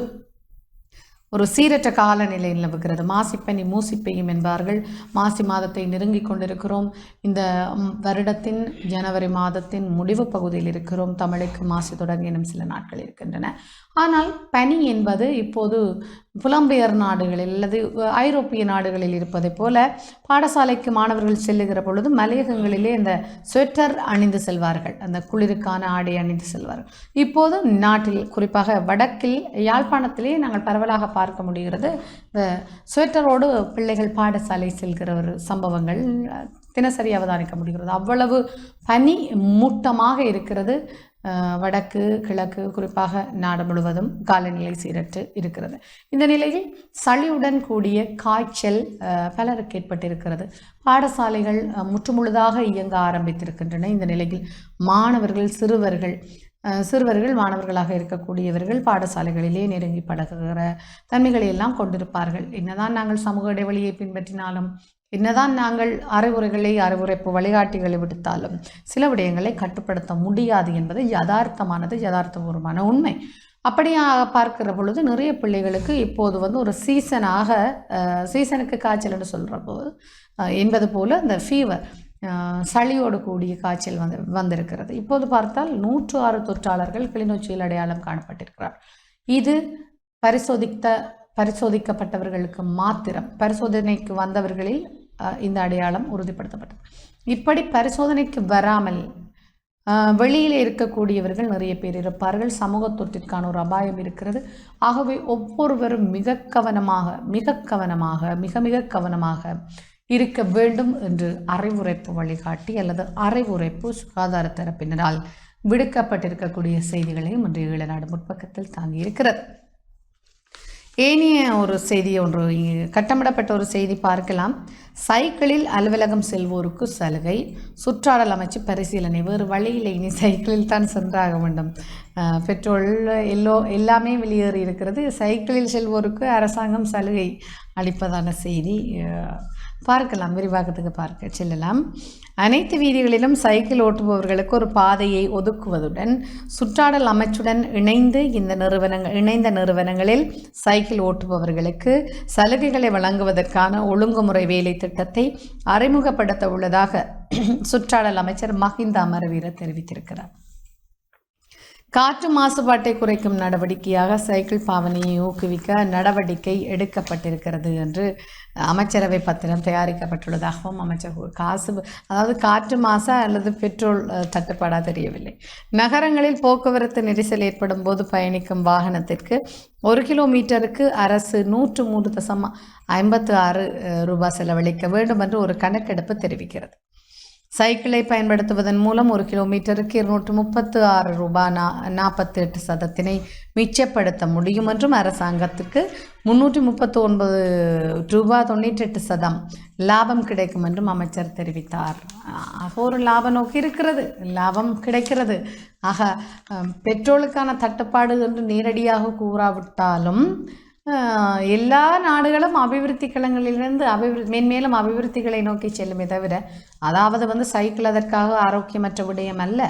ஒரு சீரற்ற காலநிலை நிலவுகிறது. மாசிப்பனி மூசிப்பெய்யும் என்பார்கள். மாசி மாதத்தை நெருங்கிக் கொண்டிருக்கிறோம். இந்த வருடத்தின் ஜனவரி மாதத்தின் முடிவு பகுதியில் இருக்கிறோம். தமிழுக்கு மாசி தொடங்கி இன்னும் சில நாட்கள் இருக்கின்றன. ஆனால் பனி என்பது இப்போது புலம்பெயர் நாடுகளில் அல்லது ஐரோப்பிய நாடுகளில் இருப்பதை போல பாடசாலைக்கு மாணவர்கள் செல்லுகிற பொழுது மலையகங்களிலே இந்த ஸ்வெட்டர் அணிந்து செல்வார்கள், அந்த குளிருக்கான ஆடை அணிந்து செல்வார்கள். இப்போது நாட்டில் குறிப்பாக வடக்கில் யாழ்ப்பாணத்திலே நாங்கள் பரவலாக பார்க்க முடிகிறது. இந்த ஸ்வெட்டரோடு பிள்ளைகள் பாடசாலை செல்கிற ஒரு சம்பவங்கள் தினசரி அவதானிக்க முடிகிறது. அவ்வளவு பனி மூட்டமாக இருக்கிறது. வடக்கு கிழக்கு குறிப்பாக நாடு முழுவதும் காலநிலை சீரற்று இருக்கிறது. இந்த நிலையில் சளியுடன் கூடிய காய்ச்சல் பலருக்கு ஏற்பட்டிருக்கிறது. பாடசாலைகள் முற்றுமுழுதாக இயங்க ஆரம்பித்திருக்கின்றன. இந்த நிலையில் மாணவர்கள் சிறுவர்கள் மாணவர்களாக இருக்கக்கூடியவர்கள் பாடசாலைகளிலே நெருங்கி பழகுகிற தன்மைகளை எல்லாம் கொண்டிருப்பார்கள். என்னதான் நாங்கள் சமூக இடைவெளியை பின்பற்றினாலும், என்னதான் நாங்கள் அறிவுரைப்பு வழிகாட்டிகளை விடுத்தாலும் சில விடயங்களை கட்டுப்படுத்த முடியாது என்பது யதார்த்தபூர்வமான உண்மை. அப்படியாக பார்க்கிற பொழுது நிறைய பிள்ளைகளுக்கு இப்போது ஒரு சீசனுக்கு காய்ச்சல் என்று சொல்கிற போது என்பது போல இந்த ஃபீவர், சளியோடு கூடிய காய்ச்சல் வந்திருக்கிறது. இப்போது பார்த்தால் 106 தொற்றாளர்கள் கிளிநொச்சியில் அடையாளம் காணப்பட்டிருக்கிறார். இது பரிசோதிக்கப்பட்டவர்களுக்கு மாத்திரம். பரிசோதனைக்கு வந்தவர்களில் இந்த அடையாளம் உறுதிப்படுத்தப்பட்டது. இப்படி பரிசோதனைக்கு வராமல் வெளியில் இருக்கக்கூடியவர்கள் நிறைய பேர் இருப்பார்கள். சமூக தொற்றிற்கான ஒரு அபாயம் இருக்கிறது. ஆகவே ஒவ்வொருவரும் மிக கவனமாக மிக கவனமாக இருக்க வேண்டும் என்று அறிவுரைப்பு வழிகாட்டி அல்லது அறிவுரைப்பு சுகாதார தரப்பினரால் விடுக்கப்பட்டிருக்கக்கூடிய செய்திகளையும் இன்றைய ஈழநாடு முற்பக்கத்தில் தாங்கியிருக்கிறது. ஏனைய ஒரு செய்தி ஒன்று கட்டமிடப்பட்ட ஒரு செய்தி பார்க்கலாம். சைக்கிளில் அலுவலகம் செல்வோருக்கு சலுகை, சுற்றாடல் அமைச்சு பரிசீலனை. வேறு வழியில் இனி சைக்கிளில் தான் சென்றாக வேண்டும். பெட்ரோல் எல்லாமே வெளியேறி இருக்கிறது. சைக்கிளில் செல்வோருக்கு அரசாங்கம் சலுகை அளிப்பதான செய்தி பார்க்கலாம். விரிவாக்கத்துக்கு பார்க்க செல்லலாம். அனைத்து வீதிகளிலும் சைக்கிள் ஓட்டுபவர்களுக்கு ஒரு பாதையை ஒதுக்குவதுடன் சுற்றாடல் அமைச்சுடன் இணைந்த நிறுவனங்களில் சைக்கிள் ஓட்டுபவர்களுக்கு சலுகைகளை வழங்குவதற்கான ஒழுங்குமுறை வேலை திட்டத்தை அறிமுகப்படுத்த உள்ளதாக சுற்றாடல் அமைச்சர் மஹிந்த அமரவீர தெரிவித்திருக்கிறார். காற்று மாசுபாட்டை குறைக்கும் நடவடிக்கையாக சைக்கிள் பாவனையை ஊக்குவிக்க நடவடிக்கை எடுக்கப்பட்டிருக்கிறது என்று அமைச்சரவை பத்திரம் தயாரிக்கப்பட்டுள்ளதாகவும் அமைச்சர் அதாவது காற்று மாசா அல்லது பெட்ரோல் தட்டுப்பாடாக தெரியவில்லை. நகரங்களில் போக்குவரத்து நெரிசல் ஏற்படும் போது பயணிக்கும் வாகனத்திற்கு 1 கிலோமீட்டருக்கு அரசு 103.56 ரூபாய் செலவழிக்க வேண்டும் என்று ஒரு கணக்கெடுப்பு தெரிவிக்கிறது. சைக்கிளை பயன்படுத்துவதன் மூலம் 1 கிலோமீட்டருக்கு 236 ரூபாய் 48 சதத்தினை மிச்சப்படுத்த முடியும் என்றும் அரசாங்கத்துக்கு 339 ரூபாய் 98 சதம் லாபம் கிடைக்கும் என்றும் அமைச்சர் தெரிவித்தார். ஆக ஒரு லாப நோக்கி இருக்கிறது, லாபம் கிடைக்கிறது. ஆக பெட்ரோலுக்கான தட்டுப்பாடு என்று நேரடியாக கூறாவிட்டாலும் எல்லா நாடுகளும் அபிவிருத்தி களங்களிலிருந்து மேன்மேலும் அபிவிருத்திகளை நோக்கி செல்லுமே தவிர, அதாவது சைக்கிள் அதற்காக ஆரோக்கியமற்ற விடயம் அல்ல,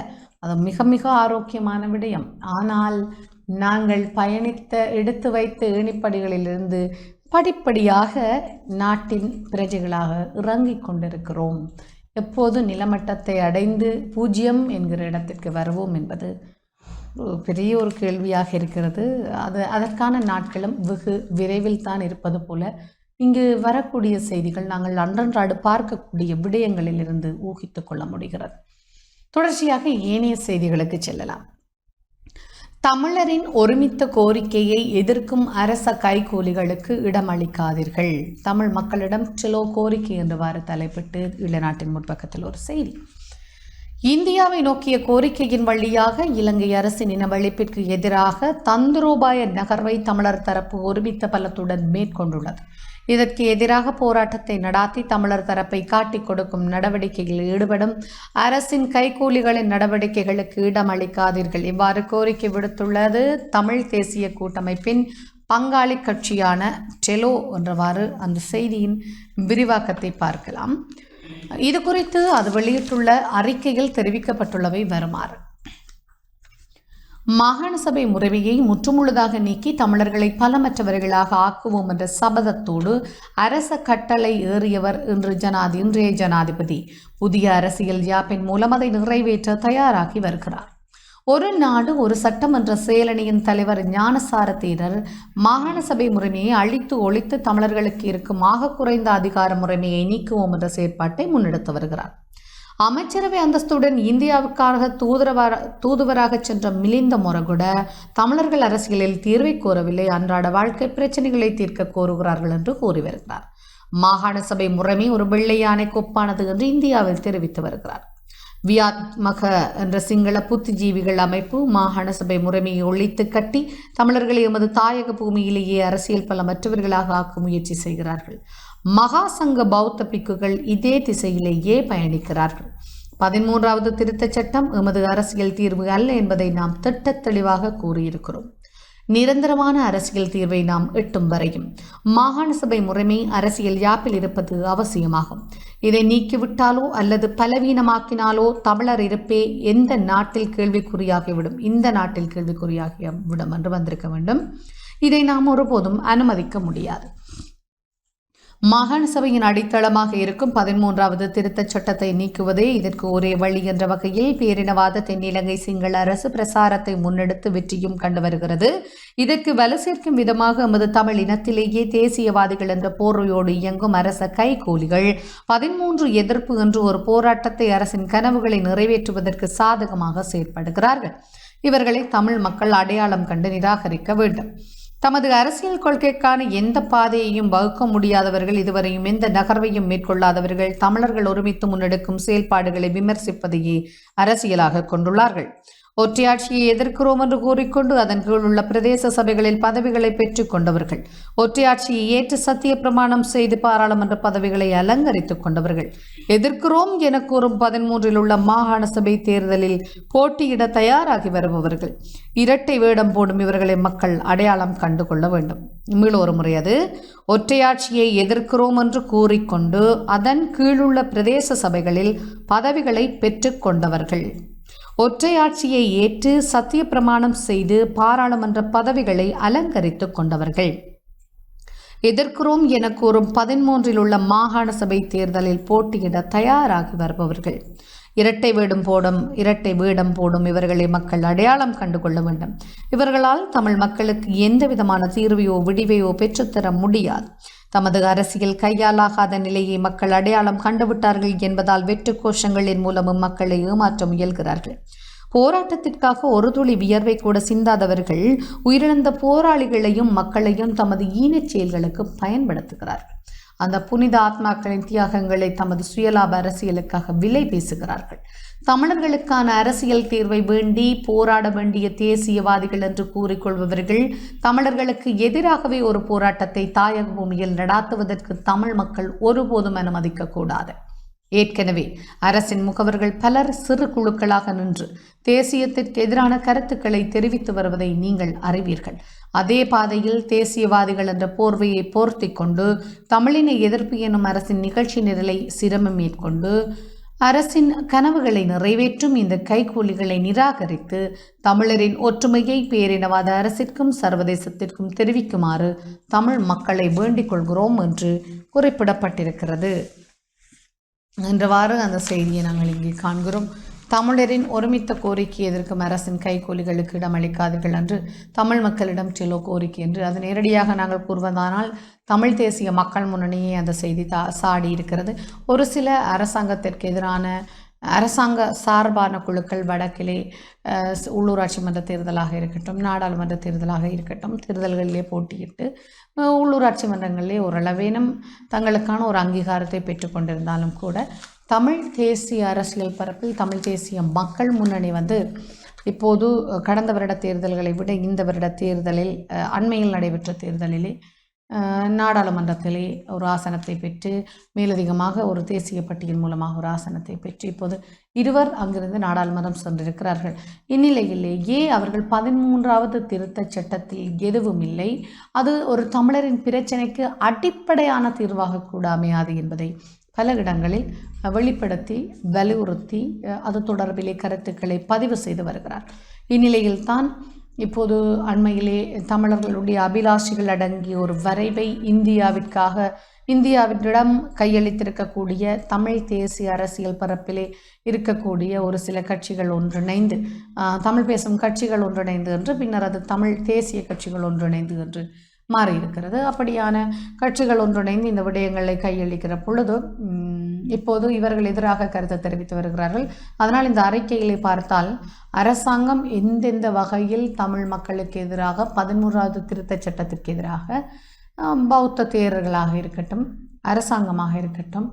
அது மிக மிக ஆரோக்கியமான விடயம். ஆனால் நாங்கள் எடுத்து வைத்த ஏணிப்படிகளிலிருந்து படிப்படியாக நாட்டின் பிரஜைகளாக இறங்கிக் கொண்டிருக்கிறோம். எப்போது நிலமட்டத்தை அடைந்து 0 என்கிற இடத்திற்கு வருவோம் என்பது பெரிய ஒரு கேள்வியாக இருக்கிறது. அதற்கான நாட்களும் வெகு விரைவில் தான் இருப்பது போல இங்கு வரக்கூடிய செய்திகள் நாங்கள் அன்றன்றாடு பார்க்கக்கூடிய விடயங்களிலிருந்து ஊகித்து கொள்ள முடிகிறது. தொடர்ச்சியாக ஏனைய செய்திகளுக்கு செல்லலாம். தமிழரின் ஒருமித்த கோரிக்கையை எதிர்க்கும் அரச கைகூலிகளுக்கு இடமளிக்காதீர்கள். தமிழ் மக்களிடம் செலோ கோரிக்கை என்றவாறு தலைப்பிட்டு ஈழநாட்டின் முற்பக்கத்தில் ஒரு செய்தி. இந்தியாவை நோக்கிய கோரிக்கையின் வழியாக இலங்கை அரசின் இனவழிப்பிற்கு எதிராக தந்திரோபாய நகர்வை தமிழர் தரப்பு ஒருமித்த பலத்துடன் மேற்கொண்டுள்ளது. இதற்கு எதிராக போராட்டத்தை நடாத்தி தமிழர் தரப்பை காட்டிக் கொடுக்கும் நடவடிக்கைகளில் ஈடுபடும் அரசின் கைகூலிகளின் நடவடிக்கைகளுக்கு இடமளிக்காதீர்கள். இவ்வாறு கோரிக்கை விடுத்துள்ளது தமிழ் தேசிய கூட்டமைப்பின் பங்காளி கட்சியான டெலோ என்றவாறு அந்த செய்தியின் விரிவாக்கத்தை பார்க்கலாம். இது குறித்து அது வெளியிட்டுள்ள அறிக்கையில் தெரிவிக்கப்பட்டுள்ளவை வருமாறு: மாகாண சபை முறைமையை முற்றுமுழுதாக நீக்கி தமிழர்களை பலமற்றவர்களாக ஆக்குவோம் என்ற சபதத்தோடு அரச கட்டளை ஏறியவர் இன்றைய ஜனாதிபதி புதிய அரசியல் யாப்பின் மூலம் அதை நிறைவேற்ற தயாராகி வருகிறார். ஒரு நாடு ஒரு சட்டமன்ற செயலணியின் தலைவர் ஞானசார தேரர் மாகாண சபை முறைமையை அழித்து ஒழித்து தமிழர்களுக்கு இருக்கும் ஆக குறைந்த அதிகார முறைமையை நீக்குவோம் என்ற செயற்பாட்டை முன்னெடுத்து வருகிறார். அமைச்சரவை அந்தஸ்துடன் இந்தியாவுக்காக தூதுவராக சென்ற மிலிந்த மொரகுட தமிழர்கள் அரசியலில் தீர்வை கோரவில்லை, அன்றாட வாழ்க்கை பிரச்சனைகளை தீர்க்க கோருகிறார்கள் என்று கூறி வருகிறார். மாகாண சபை முறைமை ஒரு வெள்ளை யானைக்கு ஒப்பானது என்று இந்தியாவில் தெரிவித்து வருகிறார். வியாத்மக என்ற சிங்கள புத்திஜீவிகள் அமைப்பு மாகாண சபை முறைமையை ஒழித்து கட்டி தமிழர்களை எமது தாயக பூமியிலேயே அரசியல் பலமற்றவர்களாக ஆக்க முயற்சி செய்கிறார்கள். மகா சங்க பௌத்த பிக்குகள் இதே திசையிலேயே பயணிக்கிறார்கள். 13வது திருத்தச் சட்டம் எமது அரசியல் தீர்வு அல்ல என்பதை நாம் திட்ட தெளிவாக கூறியிருக்கிறோம். நிரந்தரமான அரசியல் தீர்வை நாம் எட்டும் வரையும் மாகாண சபை முறைமை அரசியல் யாப்பில் இருப்பது அவசியமாகும். இதை நீக்கிவிட்டாலோ அல்லது பலவீனமாக்கினாலோ தமிழர் இருப்பே இந்த நாட்டில் கேள்விக்குறியாகிவிடும் என்று வந்திருக்க வேண்டும். இதை நாம் ஒருபோதும் அனுமதிக்க முடியாது. மாகாண சபையின் அடித்தளமாக இருக்கும் 13வது திருத்தச் சட்டத்தை நீக்குவதே இதற்கு ஒரே வழி என்ற வகையில் பேரினவாத தென்னிலங்கை சிங்கள அரசு பிரசாரத்தை முன்னெடுத்து வெற்றியும் கண்டு வருகிறது. இதற்கு வலு சேர்க்கும் விதமாக எமது தமிழ் இனத்திலேயே தேசியவாதிகள் என்ற போர்வையோடு இயங்கும் அரச கைகூலிகள் 13 எதிர்ப்பு என்று ஒரு போராட்டத்தை அரசின் கனவுகளை நிறைவேற்றுவதற்கு சாதகமாக செயற்படுகிறார்கள். இவர்களை தமிழ் மக்கள் அடையாளம் கண்டு நிராகரிக்க வேண்டும். தமது அரசியல் கொள்கைக்கான எந்த பாதையையும் வகுக்க முடியாதவர்கள், இதுவரையும் எந்த நகர்வையும் மேற்கொள்ளாதவர்கள், தமிழர்கள் ஒருமித்து முன்னெடுக்கும் செயல்பாடுகளை விமர்சிப்பதையே அரசியலாக கொண்டுள்ளார்கள். ஒற்றையாட்சியை எதிர்க்கிறோம் என்று கூறிக்கொண்டு அதன் கீழ் உள்ள பிரதேச சபைகளில் பதவிகளை பெற்றுக் கொண்டவர்கள், ஒற்றையாட்சியை ஏற்று சத்திய பிரமாணம் செய்து பாராளுமன்ற பதவிகளை அலங்கரித்துக் கொண்டவர்கள், எதிர்க்கிறோம் என கூறும் 13 உள்ள மாகாண சபை தேர்தலில் போட்டியிட தயாராகி வருபவர்கள், இரட்டை வேடம் போடும் இவர்களை மக்கள் அடையாளம் கண்டு கொள்ள வேண்டும். மீள ஒரு முறை அது ஒற்றையாட்சியை எதிர்க்கிறோம் என்று கூறிக்கொண்டு அதன் கீழுள்ள பிரதேச சபைகளில் பதவிகளை பெற்றுக் கொண்டவர்கள், ஒற்றையாட்சியை ஏற்று சத்திய பிரமாணம் செய்து பாராளுமன்ற பதவிகளை அலங்கரித்துக் கொண்டவர்கள், எதிர்க்கிறோம் என கூறும் 13 உள்ள மாகாண சபை தேர்தலில் போட்டியிட தயாராகி வருபவர்கள், இரட்டை வேடம் போடும் இவர்களை மக்கள் அடையாளம் கண்டு கொள்ள வேண்டும். இவர்களால் தமிழ் மக்களுக்கு எந்த விதமான தீர்வையோ விடிவையோ பெற்றுத்தர முடியாது. தமது அரசியல் கையாலாகாத நிலையை மக்கள் அடையாளம் கண்டுவிட்டார்கள் என்பதால் வெற்று கோஷங்களின் மூலமும் மக்களை ஏமாற்ற முயல்கிறார்கள். போராட்டத்திற்காக ஒரு துளி வியர்வை கூட சிந்தாதவர்கள் உயிரிழந்த போராளிகளையும் மக்களையும் தமது ஈனச் செயல்களுக்கு பயன்படுத்துகிறார்கள். அந்த புனித ஆத்மாக்களின் தியாகங்களை தமது சுயலாப அரசியலுக்காக விலை பேசுகிறார்கள். தமிழர்களுக்கான அரசியல் தீர்வை வேண்டி போராட வேண்டிய தேசியவாதிகள் என்று கூறிக்கொள்பவர்கள் தமிழர்களுக்கு எதிராகவே ஒரு போராட்டத்தை தாயக பூமியில் நடாத்துவதற்கு தமிழ் மக்கள் ஒருபோதும் அனுமதிக்கக்கூடாது. ஏற்கனவே அரசின் முகவர்கள் பலர் சிறு குழுக்களாக நின்று தேசியத்திற்கு எதிரான கருத்துக்களை தெரிவித்து வருவதை நீங்கள் அறிவீர்கள். அதே பாதையில் தேசியவாதிகள் என்ற போர்வையை போர்த்தி கொண்டு தமிழினை எதிர்ப்பு எனும் அரசின் நிகழ்ச்சி நிரலை சிரமம் மேற்கொண்டு அரசின் கனவுகளை நிறைவேற்றும் இந்த கைகூலிகளை நிராகரித்து தமிழரின் ஒற்றுமையை பேரினவாத அரசிற்கும் சர்வதேசத்திற்கும் தெரிவிக்குமாறு தமிழ் மக்களை வேண்டிக் கொள்கிறோம் என்று குறிப்பிடப்பட்டிருக்கிறது என்றவாறு அந்த செய்தியை நாங்கள் இங்கே காண்கிறோம். தமிழரின் ஒருமித்த கோரிக்கை எதிர்க்கும் அரசின் கைகூலிகளுக்கு இடமளிக்காதீர்கள் என்று தமிழ் மக்களிடம் செல்லோ கோரிக்கை என்று அது நேரடியாக நாங்கள் கூறுவதானால் தமிழ் தேசிய மக்கள் முன்னணியே அந்த செய்தி சாடி இருக்கிறது. ஒரு சில அரசாங்கத்திற்கு எதிரான அரசாங்க சார்பான குழுக்கள் வடக்கிலே உள்ளூராட்சி மன்ற தேர்தலாக இருக்கட்டும், நாடாளுமன்ற தேர்தலாக இருக்கட்டும், தேர்தல்களிலே போட்டியிட்டு உள்ளூராட்சி மன்றங்களிலே ஓரளவேனும் தங்களுக்கான ஒரு அங்கீகாரத்தை பெற்றுக்கொண்டிருந்தாலும் கூட தமிழ் தேசிய அரசியல் பரப்பில் தமிழ் தேசிய மக்கள் முன்னணி இப்போது கடந்த வருட தேர்தல்களை விட இந்த வருட தேர்தலில் அண்மையில் நடைபெற்ற தேர்தலிலே நாடாளுமன்றத்திலே ஒரு ஆசனத்தை பெற்று மேலதிகமாக ஒரு தேசிய பட்டியல் மூலமாக ஒரு ஆசனத்தை பெற்று இப்போது இருவர் அங்கிருந்து நாடாளுமன்றம் சென்றிருக்கிறார்கள். இந்நிலையிலேயே அவர்கள் 13வது திருத்தச் சட்டத்தில் எதுவும் இல்லை, அது ஒரு தமிழரின் பிரச்சனைக்கு அடிப்படையான தீர்வாக கூட அமையாது என்பதை பல இடங்களில் வெளிப்படுத்தி வலியுறுத்தி அது தொடர்பிலே கருத்துக்களை பதிவு செய்து வருகிறார். இந்நிலையில்தான் இப்போது அண்மையிலே தமிழர்களுடைய அபிலாஷிகள் அடங்கிய ஒரு வரைவை இந்தியாவிடம் கையளித்திருக்கக்கூடிய தமிழ் தேசிய அரசியல் பரப்பிலே இருக்கக்கூடிய ஒரு சில கட்சிகள் ஒன்றிணைந்து தமிழ் பேசும் கட்சிகள் ஒன்றிணைந்து என்று பின்னர் அது தமிழ் தேசிய கட்சிகள் ஒன்றிணைந்து என்று மாறியிருக்கிறது. அப்படியான கட்சிகள் ஒன்றிணைந்து இந்த விடயங்களை கையளிக்கிற பொழுது இப்போது இவர்கள் எதிராக கருத்தை தெரிவித்து வருகிறார்கள். அதனால் இந்த அறிக்கைகளை பார்த்தால் அரசாங்கம் எந்தெந்த வகையில் தமிழ் மக்களுக்கு எதிராக 11வது திருத்தச் சட்டத்திற்கு எதிராக பௌத்த தேரர்களாக இருக்கட்டும், அரசாங்கமாக இருக்கட்டும்,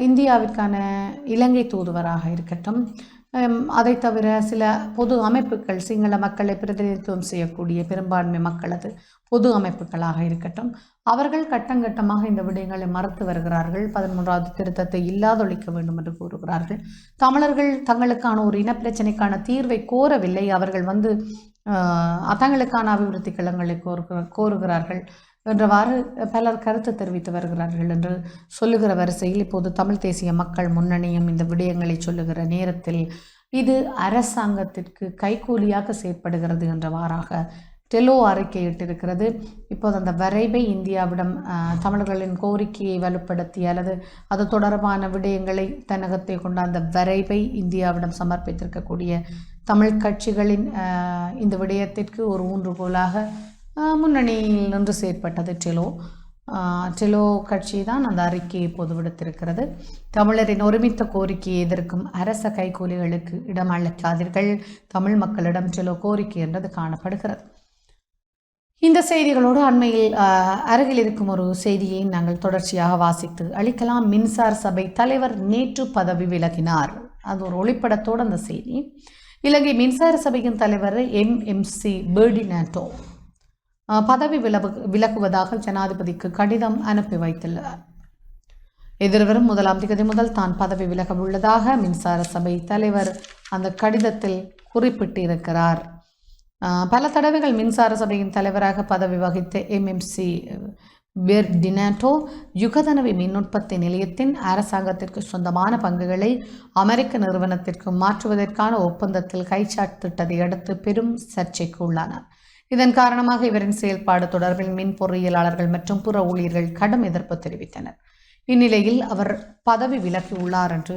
இந்தியாவிற்கான இலங்கை தூதுவராக இருக்கட்டும், அதை தவிர சில பொது அமைப்புகள் சிங்கள மக்களை பிரதிநிதித்துவம் செய்யக்கூடிய பெரும்பான்மை மக்களது பொது அமைப்புகளாக இருக்கட்டும், அவர்கள் கட்டங்கட்டமாக இந்த விடயங்களை மறுத்து வருகிறார்கள். 13வது திருத்தத்தை இல்லாதொழிக்க வேண்டும் என்று கூறுகிறார்கள். தமிழர்கள் தங்களுக்கான ஒரு இனப்பிரச்சனைக்கான தீர்வை கோரவில்லை, அவர்கள் தங்களுக்கான அபிவிருத்தி களங்களை கோருகிறார்கள் என்றவாறு பலர் கருத்து தெரிவித்து வருகிறார்கள் என்று சொல்லுகிற வரிசையில் இப்போது தமிழ் தேசிய மக்கள் முன்னணியும் இந்த விடயங்களை சொல்லுகிற நேரத்தில் இது அரசாங்கத்திற்கு கைகூலியாக செயற்படுகிறது என்றவாறாக டெலோ அறிக்கையிட்டிருக்கிறது. இப்போது அந்த வரைவை இந்தியாவிடம் தமிழர்களின் கோரிக்கையை வலுப்படுத்தி அல்லது அது தொடர்பான விடயங்களை தன்னகத்தை கொண்ட அந்த வரைவை இந்தியாவிடம் சமர்ப்பித்திருக்கக்கூடிய தமிழ் கட்சிகளின் இந்த விடயத்திற்கு ஒரு ஊன்றுகோலாக முன்னணியில் நின்று செயற்பட்டது டெலோ கட்சி தான் அந்த அறிக்கையை இப்போது விடுத்திருக்கிறது. தமிழரின் ஒருமித்த கோரிக்கையை எதிர்க்கும் அரச கைகூலிகளுக்கு இடம் அளிக்காதீர்கள், தமிழ் மக்களிடம் டெலோ கோரிக்கை என்றது காணப்படுகிறது. இந்த செய்திகளோடு அண்மையில் அருகில் இருக்கும் ஒரு செய்தியை நாங்கள் தொடர்ச்சியாக வாசித்து அளிக்கலாம். மின்சார சபை தலைவர் நேற்று பதவி விலகினார். அது ஒரு ஒளிப்படத்தோடு அந்த செய்தி. இலங்கை மின்சார சபையின் தலைவர் MMC பெர்டினாண்டோ பதவி விலகுவதாக ஜனாதிபதிக்கு கடிதம் அனுப்பி வைத்துள்ளார். எதிர்வரும் 1ஆம் தேதி முதல் தான் பதவி விலக உள்ளதாக மின்சார சபை தலைவர் அந்த கடிதத்தில் குறிப்பிட்டிருக்கிறார். பல தடவைகள் மின்சார சபையின் தலைவராக பதவி வகித்த MMC பெர்டினாண்டோ யுகதனவி மின் உற்பத்தி நிலையத்தின் அரசாங்கத்திற்கு சொந்தமான பங்குகளை அமெரிக்க நிறுவனத்திற்கு மாற்றுவதற்கான ஒப்பந்தத்தில் கைச்சாத்திட்டதை அடுத்து பெரும் சர்ச்சைக்கு உள்ளானார். இதன் காரணமாக இவரின் செயல்பாடு தொடர்பில் மின் பொறியியலாளர்கள் மற்றும் புற ஊழியர்கள் கடும் எதிர்ப்பு தெரிவித்தனர். இந்நிலையில் அவர் பதவி விலகியுள்ளார் என்று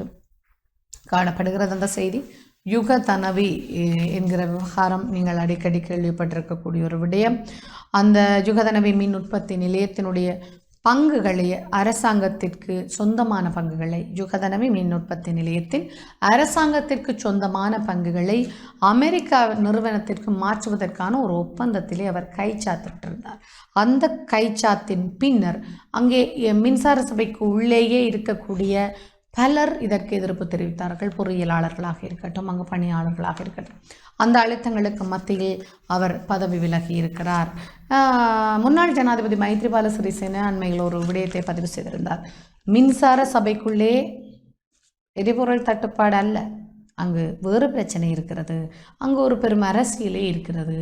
காணப்படுகிறது. அந்த செய்தி யுகதனவி என்கிற விவகாரம் நீங்கள் அடிக்கடி கேள்விப்பட்டிருக்கக்கூடிய ஒரு விடயம். அந்த யுகதனவி மின் உற்பத்தி நிலையத்தினுடைய பங்குகளை அரசாங்கத்திற்கு சொந்தமான பங்குகளை யுகதனவி மின் உற்பத்தி நிலையத்தின் அரசாங்கத்திற்கு சொந்தமான பங்குகளை அமெரிக்கா நிறுவனத்திற்கு மாற்றுவதற்கான ஒரு ஒப்பந்தத்திலே அவர் கைச்சாத்திட்டிருந்தார். அந்த கைச்சாத்தின் பின்னர் அங்கே மின்சார சபைக்கு உள்ளேயே இருக்கக்கூடிய பலர் இதற்கு எதிர்ப்பு தெரிவித்தார்கள். பொறியியலாளர்களாக இருக்கட்டும், அங்கு பணியாளர்களாக இருக்கட்டும். அந்த அழுத்தங்களுக்கு மத்தியில் அவர் பதவி விலகி இருக்கிறார். முன்னாள் ஜனாதிபதி மைத்ரிபால சிறிசேன அண்மையில் ஒரு விடயத்தை பதிவு செய்திருந்தார். மின்சார சபைக்குள்ளே எரிபொருள் தட்டுப்பாடு அல்ல, அங்கு வேறு பிரச்சனை இருக்கிறது, அங்கு ஒரு பெரும் அரசியலே இருக்கிறது,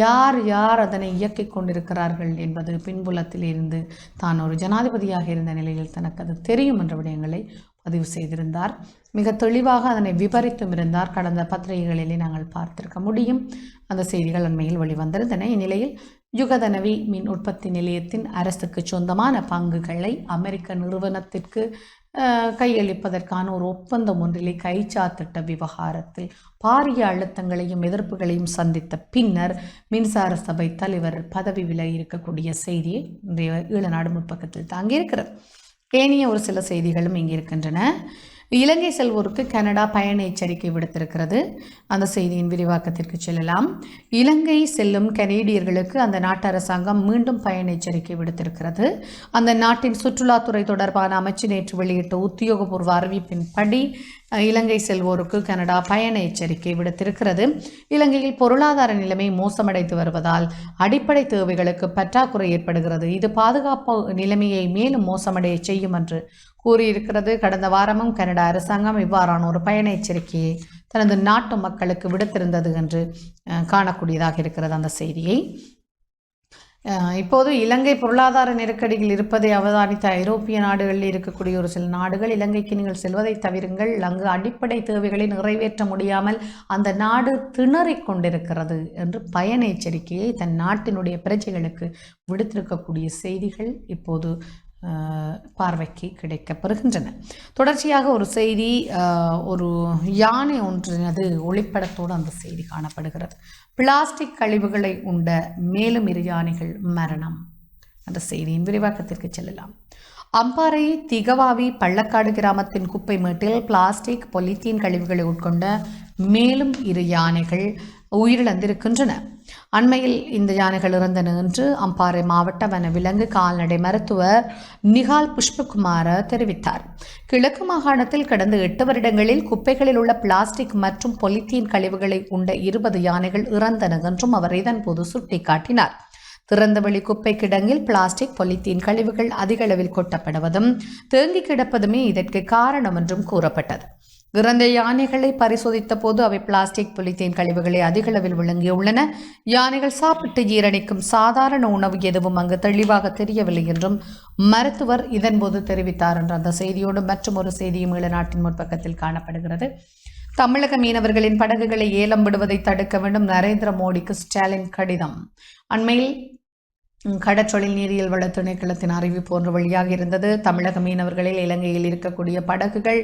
யார் யார் அதனை இயக்கிக் கொண்டிருக்கிறார்கள் என்பது பின்புலத்தில் இருந்து தான் ஒரு ஜனாதிபதியாக இருந்த நிலையில் தனக்கு அது தெரியும் என்ற விடயங்களை பதிவு செய்திருந்தார். மிக தெளிவாக அதனை விவரித்தும் இருந்தார். கடந்த பத்திரிகைகளிலே நாங்கள் பார்த்திருக்க முடியும். அந்த செய்திகள் அண்மையில் வெளிவந்திருந்தன. இந்நிலையில் யுகதனவி மின் உற்பத்தி நிலையத்தின் அரசுக்கு சொந்தமான பங்குகளை அமெரிக்க நிறுவனத்திற்கு கையளிப்பதற்கான ஒரு ஒப்பந்தம் ஒன்றிலே கைச்சாத்திட்ட விவகாரத்தில் பாரிய அழுத்தங்களையும் எதிர்ப்புகளையும் சந்தித்த பின்னர் மின்சார சபை தலைவர் பதவி விலகி இருக்கக்கூடிய செய்தியை இன்றைய ஈழநாடு முற்பக்கத்தில் தாங்கியிருக்கிறது. ஏனைய ஒரு சில செய்திகளும் இங்கே இருக்கின்றன. இலங்கை செல்வோருக்கு கனடா பயண எச்சரிக்கை விடுத்திருக்கிறது. அந்த செய்தியின் விரிவாக்கத்திற்கு செல்லலாம். இலங்கை செல்லும் கனேடியர்களுக்கு அந்த நாட்டு அரசாங்கம் மீண்டும் பயண எச்சரிக்கை விடுத்திருக்கிறது. அந்த நாட்டின் சுற்றுலாத்துறை தொடர்பான அமைச்சு நேற்று வெளியிட்ட உத்தியோகபூர்வ அறிவிப்பின்படி இலங்கை செல்வோருக்கு கனடா பயண எச்சரிக்கை விடுத்திருக்கிறது. இலங்கையில் பொருளாதார நிலைமை மோசமடைந்து வருவதால் அடிப்படை தேவைகளுக்கு பற்றாக்குறை ஏற்படுகிறது. இது பாதுகாப்பு நிலைமையை மேலும் மோசமடைய செய்யும் என்று கூறியிருக்கிறது. கடந்த வாரமும் கனடா அரசாங்கம் இவ்வாறான ஒரு பயண எச்சரிக்கையை தனது நாட்டு மக்களுக்கு விடுத்திருந்தது என்று காணக்கூடியதாக இருக்கிறது அந்த செய்தியை. இப்போது இலங்கை பொருளாதார நெருக்கடியில் இருப்பதை அவதானித்த ஐரோப்பிய நாடுகளில் இருக்கக்கூடிய ஒரு சில நாடுகள் இலங்கைக்கு நீங்கள் செல்வதை தவிருங்கள், அங்கு அடிப்படை தேவைகளை நிறைவேற்ற முடியாமல் அந்த நாடு திணறிக் கொண்டிருக்கிறது என்று பயண எச்சரிக்கையை தன் நாட்டினுடைய பிரஜைகளுக்கு விடுத்திருக்கக்கூடிய செய்திகள் இப்போது பார்வைக்கு கிடைக்கப்பெறுகின்றன. தொடர்ச்சியாக ஒரு செய்தி, ஒரு யானை ஒன்றினது ஒளிப்படத்தோடு அந்த செய்தி காணப்படுகிறது. பிளாஸ்டிக் கழிவுகளை உண்ட மேலும் 2 யானைகள் மரணம் என்ற செய்தியின் விரிவாக்கத்திற்கு செல்லலாம். அம்பாறை திகவாவி பள்ளக்காடு கிராமத்தின் குப்பை மேட்டில் பிளாஸ்டிக் பொலித்தீன் கழிவுகளை உட்கொண்ட மேலும் 2 யானைகள் உயிரிழந்திருக்கின்றன. அண்மையில் இந்த யானைகள் இறந்தன என்று அம்பாறை மாவட்ட வனவிலங்கு கால்நடை மருத்துவர் நிகால் புஷ்பகுமார தெரிவித்தார். கிழக்கு மாகாணத்தில் கடந்த 8 வருடங்களில் குப்பைகளில் உள்ள பிளாஸ்டிக் மற்றும் பொலித்தீன் கழிவுகளை உண்ட 20 யானைகள் இறந்தன என்றும் அவர் இதன்போது சுட்டிக்காட்டினார். திறந்தவெளி குப்பை கிடங்கில் பிளாஸ்டிக் பொலித்தீன் கழிவுகள் அதிக அளவில் கொட்டப்படுவதும் தேங்கி கிடப்பதுமே இதற்கு காரணம் என்றும் கூறப்பட்டது. இறந்த யானைகளை பரிசோதித்த போது அவை பிளாஸ்டிக் பொலித்தீன் கழிவுகளை அதிக அளவில் விளங்கியுள்ளன. யானைகள் சாப்பிட்டு ஜீரணிக்கும் சாதாரண உணவு எதுவும் அங்கு தெளிவாக தெரியவில்லை என்றும் மருத்துவர் இதன்போது தெரிவித்தார் என்ற அந்த செய்தியோடு மற்றும் ஒரு செய்தியும் ஈழநாட்டின் முற்பக்கத்தில் காணப்படுகிறது. தமிழக மீனவர்களின் படகுகளை ஏலம் விடுவதை தடுக்க வேண்டும், நரேந்திர மோடிக்கு ஸ்டாலின் கடிதம். அண்மையில் கடற்றொழில் நீரியல் வள திணைக்களத்தின் அறிவிப்பு ஒன்று வழியாக இருந்தது. தமிழக மீனவர்களில் இலங்கையில் இருக்கக்கூடிய படகுகள்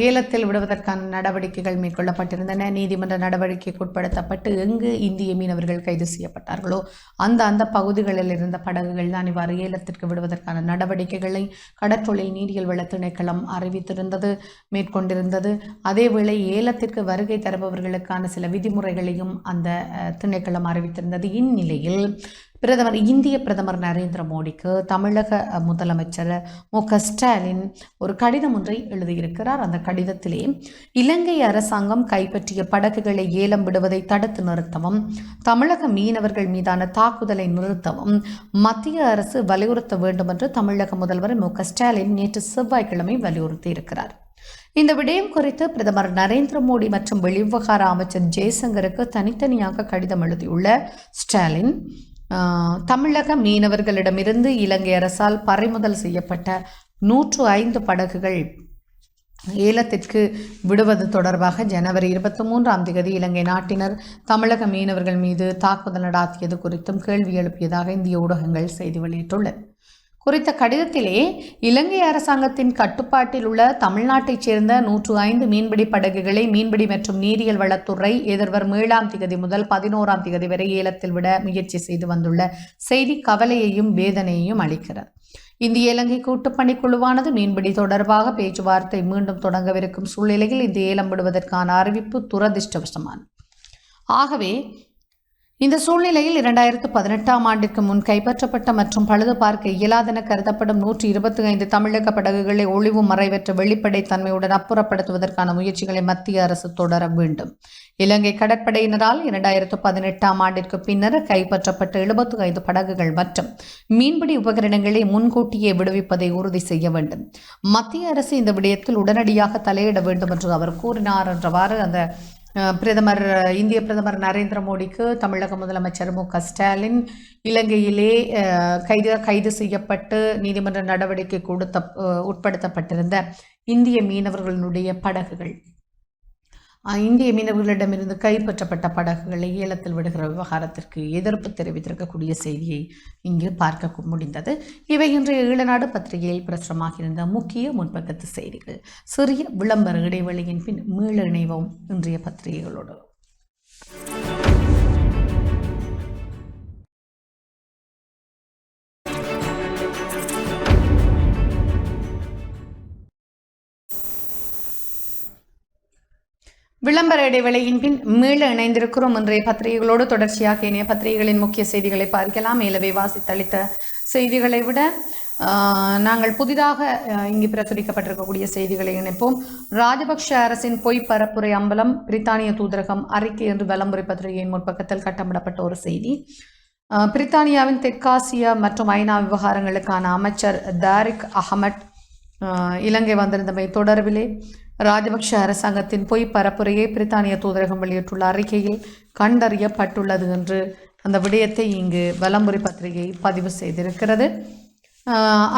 ஏலத்தில் விடுவதற்கான நடவடிக்கைகள் மேற்கொள்ளப்பட்டிருந்தன. நீதிமன்ற நடவடிக்கைக்கு உட்படுத்தப்பட்டு எங்கு இந்திய மீனவர்கள் கைது செய்யப்பட்டார்களோ அந்த பகுதிகளில் இருந்த படகுகள் தான் இவ்வாறு ஏலத்திற்கு விடுவதற்கான நடவடிக்கைகளை கடற்றொழில் நீரியல் வள திணைக்களம் அறிவித்திருந்தது, மேற்கொண்டிருந்தது. அதேவேளை ஏலத்திற்கு வருகை தருபவர்களுக்கான சில விதிமுறைகளையும் அந்த திணைக்களம் அறிவித்திருந்தது. இந்நிலையில் இந்திய பிரதமர் நரேந்திர மோடிக்கு தமிழக முதலமைச்சர் மு.க. ஸ்டாலின் ஒரு கடிதம் ஒன்றை எழுதியிருக்கிறார். அந்த கடிதத்திலே இலங்கை அரசாங்கம் கைப்பற்றிய படகுகளை ஏலம் விடுவதை தடுத்து நிறுத்தவும், தமிழக மீனவர்கள் மீதான தாக்குதலை நிறுத்தவும் மத்திய அரசு வலியுறுத்த வேண்டும் என்று தமிழக முதல்வர் மு.க. ஸ்டாலின் நேற்று செவ்வாய்க்கிழமை வலியுறுத்தியிருக்கிறார். இந்த விடயம் குறித்து பிரதமர் நரேந்திர மோடி மற்றும் வெளிவிவகார அமைச்சர் ஜெய்சங்கருக்கு தனித்தனியாக கடிதம் எழுதியுள்ள ஸ்டாலின், தமிழக மீனவர்களிடமிருந்து இலங்கை அரசால் பறிமுதல் செய்யப்பட்ட 105 படகுகள் ஏலத்திற்கு விடுவது தொடர்பாக ஜனவரி 23 இலங்கை நாட்டினர் தமிழக மீனவர்கள் மீது தாக்குதல் நடாத்தியது குறித்தும் கேள்வி எழுப்பியதாக இந்திய ஊடகங்கள் செய்தி வெளியிட்டுள்ளது. குறித்த கடிதத்திலே இலங்கை அரசாங்கத்தின் கட்டுப்பாட்டில் உள்ள தமிழ்நாட்டைச் சேர்ந்த 105 மீன்பிடி படகுகளை மீன்பிடி மற்றும் நீரியல் வளத்துறை எதிர்வரும் 7 முதல் 11 வரை ஏலத்தில் விட முயற்சி செய்து வந்துள்ள செய்தி கவலையையும் வேதனையையும் அளிக்கிறது. இந்திய இலங்கை கூட்டுப்பணிக்குழுவானது மீன்பிடி தொடர்பாக பேச்சுவார்த்தை மீண்டும் தொடங்கவிருக்கும் சூழ்நிலையில் இந்த ஏலம் விடுவதற்கான அறிவிப்பு துரதிர்ஷ்டவசமானது. ஆகவே இந்த சூழ்நிலையில் 2018 ஆண்டிற்கு முன் கைப்பற்றப்பட்ட மற்றும் பழுது பார்க்க இயலாதென கருதப்படும் 125 தமிழக படகுகளை ஒளிவு மறைவற்ற வெளிப்படைத்தன்மையுடன் அப்புறப்படுத்துவதற்கான முயற்சிகளை மத்திய அரசு தொடர வேண்டும். இலங்கை கடற்படையினரால் 2018 ஆண்டிற்கு பின்னர் கைப்பற்றப்பட்ட 75 படகுகள் மற்றும் மீன்பிடி உபகரணங்களை முன்கூட்டியே விடுவிப்பதை உறுதி செய்ய வேண்டும். மத்திய அரசு இந்த விடயத்தில் உடனடியாக தலையிட வேண்டும் என்று அவர் கூறினார் என்றவாறு அந்த இந்திய பிரதமர் நரேந்திர மோடிக்கு தமிழக முதலமைச்சர் மு.க. ஸ்டாலின் இலங்கையிலே கைது செய்யப்பட்டு நீதிமன்ற நடவடிக்கைக்கு உட்படுத்தப்பட்டிருந்த இந்திய மீனவர்களுடைய படகுகள், இந்திய மீனவர்களிடமிருந்து கைப்பற்றப்பட்ட படகுகளை ஏலத்தில் விடுகிற விவகாரத்திற்கு எதிர்ப்பு தெரிவித்திருக்கக்கூடிய செய்தியை இங்கு பார்க்க முடிந்தது. இவை இன்றைய ஈழநாடு பத்திரிகையில் பிரசுரமாக இருந்த முக்கிய முன்பக்கத்து செய்திகள். சிறிய விளம்பர இடைவெளியின் பின் மீள இணைவோம் இன்றைய பத்திரிகைகளோடு. விளம்பர இடைவேளையின் பின் மீள இணைந்திருக்கிறோம். இன்றைய பத்திரிகைகளோடு தொடர்ச்சியாக இணைய பத்திரிகைகளின் முக்கிய செய்திகளை பார்க்கலாம். மேலவே வாசித்தளித்த செய்திகளை விட நாங்கள் புதிதாக இங்கு பிரசுரிக்கப்பட்டிருக்கக்கூடிய செய்திகளை இணைப்போம். ராஜபக்ஷ அரசின் பொய் பரப்புரை அம்பலம், பிரித்தானிய தூதரகம் அறிக்கை என்று விளம்பர பத்திரிகையின் முற்பக்கத்தில் கட்டமிடப்பட்ட ஒரு செய்தி. பிரித்தானியாவின் தெற்காசியா மற்றும் ஐநா விவகாரங்களுக்கான அமைச்சர் தாரிக் அஹமட் இலங்கை வந்திருந்தமை தொடர்பிலே ராஜபக்ஷ அரசாங்கத்தின் பொய் பரப்புரையை பிரித்தானிய தூதரகம் வெளியிட்டுள்ள அறிக்கையில் கண்டறியப்பட்டுள்ளது என்று அந்த விடயத்தை இங்கு வலம்புரி பத்திரிகை பதிவு செய்திருக்கிறது.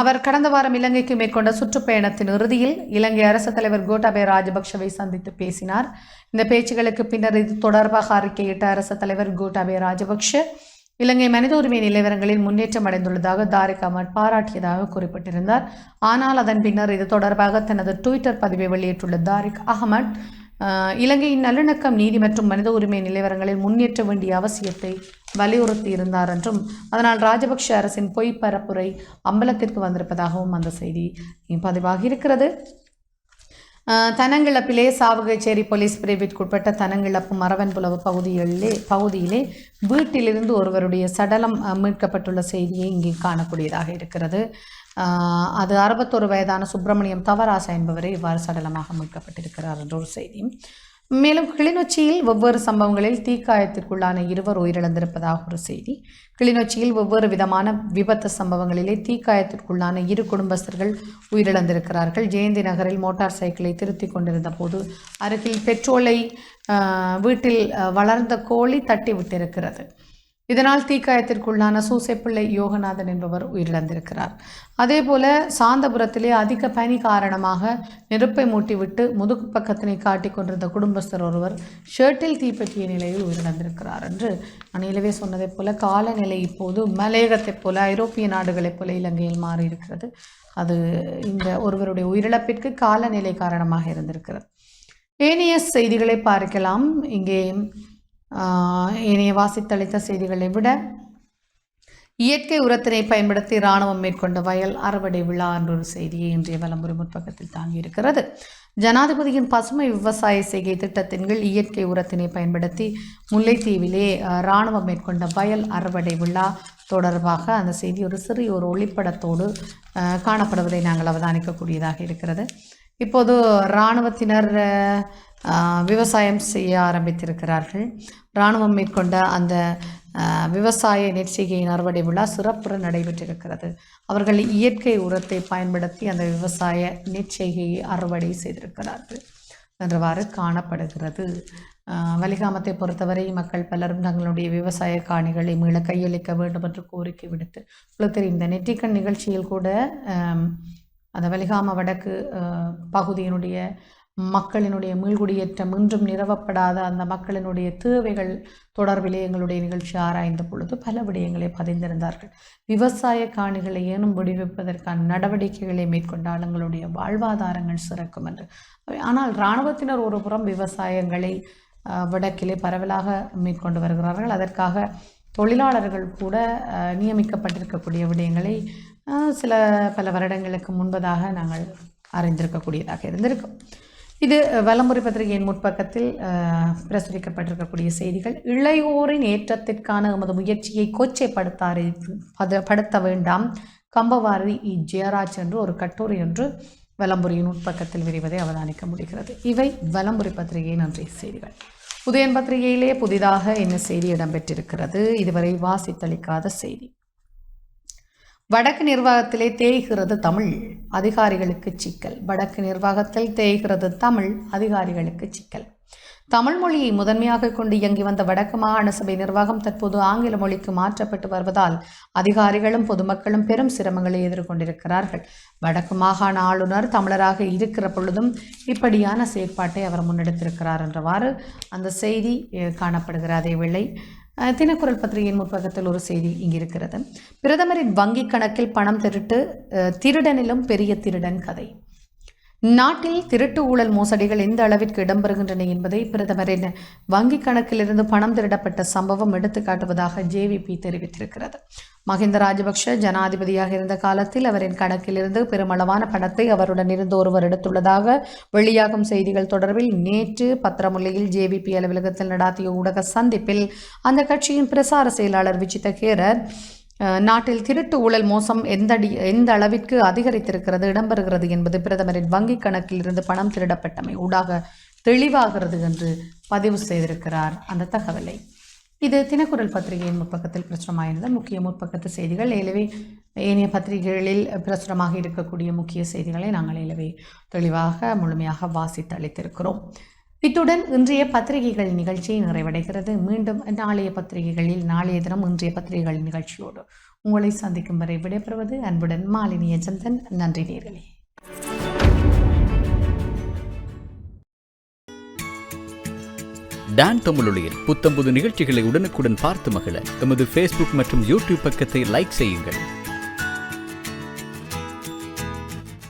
அவர் கடந்த வாரம் இலங்கைக்கு மேற்கொண்ட சுற்றுப்பயணத்தின் இறுதியில் இலங்கை அரசு தலைவர் கோட்டாபய ராஜபக்ஷவை சந்தித்து பேசினார். இந்த பேச்சுகளுக்கு பின்னர் இது தொடர்பாக அறிக்கையிட்ட அரசு தலைவர் கோட்டாபய ராஜபக்ஷ இலங்கை மனித உரிமை நிலவரங்களில் முன்னேற்றம் அடைந்துள்ளதாக தாரிக் அஹமட் பாராட்டியதாக குறிப்பிட்டிருந்தார். ஆனால் அதன் பின்னர் இது தொடர்பாக தனது ட்விட்டர் பதிவை வெளியிட்டுள்ள தாரிக் அஹமட் இலங்கையின் நல்லிணக்கம், நீதி மற்றும் மனித உரிமை நிலவரங்களில் முன்னேற்ற வேண்டிய அவசியத்தை வலியுறுத்தி இருந்தார் என்றும், அதனால் ராஜபக்ஷ அரசின் பொய் பரப்புரை அம்பலத்திற்கு வந்திருப்பதாகவும் அந்த செய்தி பதிவாகி இருக்கிறது. தனங்கிழப்பிலே சாவகச்சேரி போலீஸ் பிரிவிற்குட்பட்ட தனங்கிழப்பு மரவன்புலவு பகுதியிலே வீட்டிலிருந்து ஒருவருடைய சடலம் மீட்கப்பட்டுள்ள செய்தியை இங்கே காணக்கூடியதாக இருக்கிறது. அது 61 வயதான சுப்பிரமணியம் தவராசா என்பவரை இவ்வாறு சடலமாக மீட்கப்பட்டிருக்கிறார் என்ற ஒரு செய்தி. மேலும் கிளிநொச்சியில் வெவ்வேறு சம்பவங்களில் தீக்காயத்திற்குள்ளான 2 உயிரிழந்திருப்பதாக ஒரு செய்தி. கிளிநொச்சியில் வெவ்வேறு விதமான விபத்து சம்பவங்களிலே தீக்காயத்திற்குள்ளான 2 குடும்பஸ்தர்கள் உயிரிழந்திருக்கிறார்கள். ஜெயந்தி நகரில் மோட்டார் சைக்கிளை திருத்திக் கொண்டிருந்த போது அருகில் பெட்ரோலை வீட்டில் வளர்ந்த கோழி தட்டி விட்டிருக்கிறது. இதனால் தீக்காயத்திற்குள்ளான சூசைப்பிள்ளை யோகநாதன் என்பவர் உயிரிழந்திருக்கிறார். அதேபோல சாந்தபுரத்திலே அதிக பனி காரணமாக நெருப்பை மூட்டிவிட்டு முதுகு பக்கத்தினை காட்டிக் கொண்டிருந்த குடும்பஸ்தர் ஒருவர் ஷர்ட்டில் தீப்பற்றிய நிலையில் உயிரிழந்திருக்கிறார் என்று நான் இலவே சொன்னதைப் போல காலநிலை இப்போது மலையகத்தைப் போல ஐரோப்பிய நாடுகளைப் போல இலங்கையில் மாறியிருக்கிறது. அது இந்த ஒருவருடைய உயிரிழப்பிற்கு காலநிலை காரணமாக இருந்திருக்கிறது. ஏனைய செய்திகளை பார்க்கலாம். இங்கே ஏனைய வாசித்தளித்த செய்திகளை விட இயற்கை உரத்தினை பயன்படுத்தி இராணுவம் மேற்கொண்ட வயல் அறுவடை விழா என்ற ஒரு செய்தியை இன்றைய வலம்புரி முற்பக்கத்தில் தாங்கியிருக்கிறது. ஜனாதிபதியின் பசுமை விவசாய செய்கை திட்டத்தின் கீழ் இயற்கை உரத்தினை பயன்படுத்தி முல்லைத்தீவிலே இராணுவம் மேற்கொண்ட வயல் அறுவடை விழா தொடர்பாக அந்த செய்தி ஒரு சிறிய ஒரு ஒளிப்படத்தோடு காணப்படுவதை நாங்கள் அவதானிக்கக்கூடியதாக இருக்கிறது. இப்போது இராணுவத்தினர் விவசாயம் செய்ய ஆரம்பித்திருக்கிறார்கள். இராணுவம் மேற்கொண்ட அந்த விவசாய நெற்சிகையின் அறுவடை விழா சிறப்புற நடைபெற்றிருக்கிறது. அவர்கள் இயற்கை உரத்தை பயன்படுத்தி அந்த விவசாய நெற்சிகையை அறுவடை செய்திருக்கிறார்கள் என்றவாறு காணப்படுகிறது. வலிகாமத்தை பொறுத்தவரை மக்கள் பலரும் தங்களுடைய விவசாய காணிகளை மீள கையளிக்க வேண்டும் என்று கோரிக்கை விடுத்து இந்த நெற்றிக்கண் நிகழ்ச்சியில் கூட அந்த வலிகாம வடக்கு பகுதியினுடைய மக்களினுடைய மீள்குடியேற்றம் இன்றும் நிறுவப்படாத அந்த மக்களினுடைய தேவைகள் தொடர்பிலே எங்களுடைய நிகழ்ச்சி ஆராய்ந்த பொழுது பல விடயங்களை பதிந்திருந்தார்கள். விவசாய காணிகளை ஏனும் விடுவிப்பதற்கான நடவடிக்கைகளை மேற்கொண்டால் எங்களுடைய வாழ்வாதாரங்கள் சிறக்கும் என்று. ஆனால் இராணுவத்தினர் ஒரு புறம் விவசாயங்களை வடக்கிலே பரவலாக மேற்கொண்டு வருகிறார்கள். அதற்காக தொழிலாளர்கள் கூட நியமிக்கப்பட்டிருக்கக்கூடிய விடயங்களை பல வருடங்களுக்கு முன்பதாக நாங்கள் அறிந்திருக்கக்கூடியதாக இருந்திருக்கும். இது வலம்புரி பத்திரிகையின் முற்பக்கத்தில் பிரசுரிக்கப்பட்டிருக்கக்கூடிய செய்திகள். இளையோரின் ஏற்றத்திற்கான எமது முயற்சியை கொச்சைப்படுத்த வேண்டாம் கம்பவாரி ஜெயராஜ் என்று ஒரு கட்டுரை ஒன்று வலம்புரியின் உட்பக்கத்தில் விரிவதை அவதானிக்க முடிகிறது. இவை வலம்புரி பத்திரிகையின் இன்றைய செய்திகள். உதயன் பத்திரிகையிலே புதிதாக என்ன செய்தி இடம்பெற்றிருக்கிறது? இதுவரை வாசித்தளிக்காத செய்தி. வடக்கு நிர்வாகத்திலே தேய்கிறது தமிழ், அதிகாரிகளுக்கு சிக்கல். வடக்கு நிர்வாகத்தில் தேய்கிறது தமிழ், அதிகாரிகளுக்கு சிக்கல். தமிழ் மொழியை முதன்மையாக கொண்டு இயங்கி வந்த வடக்கு மாகாண சபை நிர்வாகம் தற்போது ஆங்கில மொழிக்கு மாற்றப்பட்டு வருவதால் அதிகாரிகளும் பொதுமக்களும் பெரும் சிரமங்களை எதிர்கொண்டிருக்கிறார்கள். வடக்கு மாகாண ஆளுநர் தமிழராக இருக்கிற பொழுதும் இப்படியான செயற்பாட்டை அவர் முன்னெடுத்திருக்கிறார் என்றவாறு அந்த செய்தி காணப்படுகிற அதே வேளை தினக்குரல் பத்திரிகையின் முற்பக்கத்தில் ஒரு செய்தி இங்கிருக்கிறது. பிரதமரின் வங்கி கணக்கில் பணம் திருடனிலும் பெரிய திருடன் கதை. நாட்டில் திருட்டு ஊழல் மோசடிகள் எந்த அளவிற்கு இடம்பெறுகின்றன என்பதை பிரதமரின் வங்கி கணக்கிலிருந்து பணம் திருடப்பட்ட சம்பவம் எடுத்துக்காட்டுவதாக ஜேவிபி தெரிவித்திருக்கிறது. மஹிந்த ராஜபக்ஷ ஜனாதிபதியாக இருந்த காலத்தில் அவரின் கணக்கிலிருந்து பெருமளவான பணத்தை அவருடன் இருந்து ஒருவர் எடுத்துள்ளதாக வெளியாகும் செய்திகள் தொடர்பில் நேற்று பத்திரமுல்லையில் ஜேவிபி அலுவலகத்தில் நடாத்திய ஊடக சந்திப்பில் அந்த கட்சியின் பிரசார செயலாளர் விஜித கேரர் நாட்டில் திருட்டு ஊழல் மோசம் எந்த அளவிற்கு அதிகரித்திருக்கிறது இடம்பெறுகிறது என்பது பிரதமரின் வங்கி கணக்கில் இருந்து பணம் திருடப்பட்டமை ஊடாக தெளிவாகிறது என்று பதிவு செய்திருக்கிறார் அந்த தகவலை. இது தினக்குரல் பத்திரிகையின் முற்பக்கத்தில் பிரசுரமாயிருந்த முக்கிய முற்பக்கத்து செய்திகள். ஏனைய பத்திரிகைகளில் பிரசுரமாக இருக்கக்கூடிய முக்கிய செய்திகளை நாங்கள் தெளிவாக முழுமையாக வாசித்து அளித்திருக்கிறோம். இத்துடன் இன்றைய பத்திரிகைகள் நிகழ்ச்சி நிறைவடைகிறது. மீண்டும் நாளைய பத்திரிகைகளில் நாளைய தினம் இன்றைய பத்திரிகைகள் நிகழ்ச்சியோடு உங்களை சந்திக்கும் வரை விடைபெறுவது அன்புடன் மாலினி சந்தன். நன்றி நேயர்களே. டான் தமிழொலியில் புத்தம்புது நிகழ்ச்சிகளை உடனுக்குடன் பார்த்து மகிழ எமது ஃபேஸ்புக் மற்றும் யூடியூப் பக்கத்தை லைக் செய்யுங்கள்.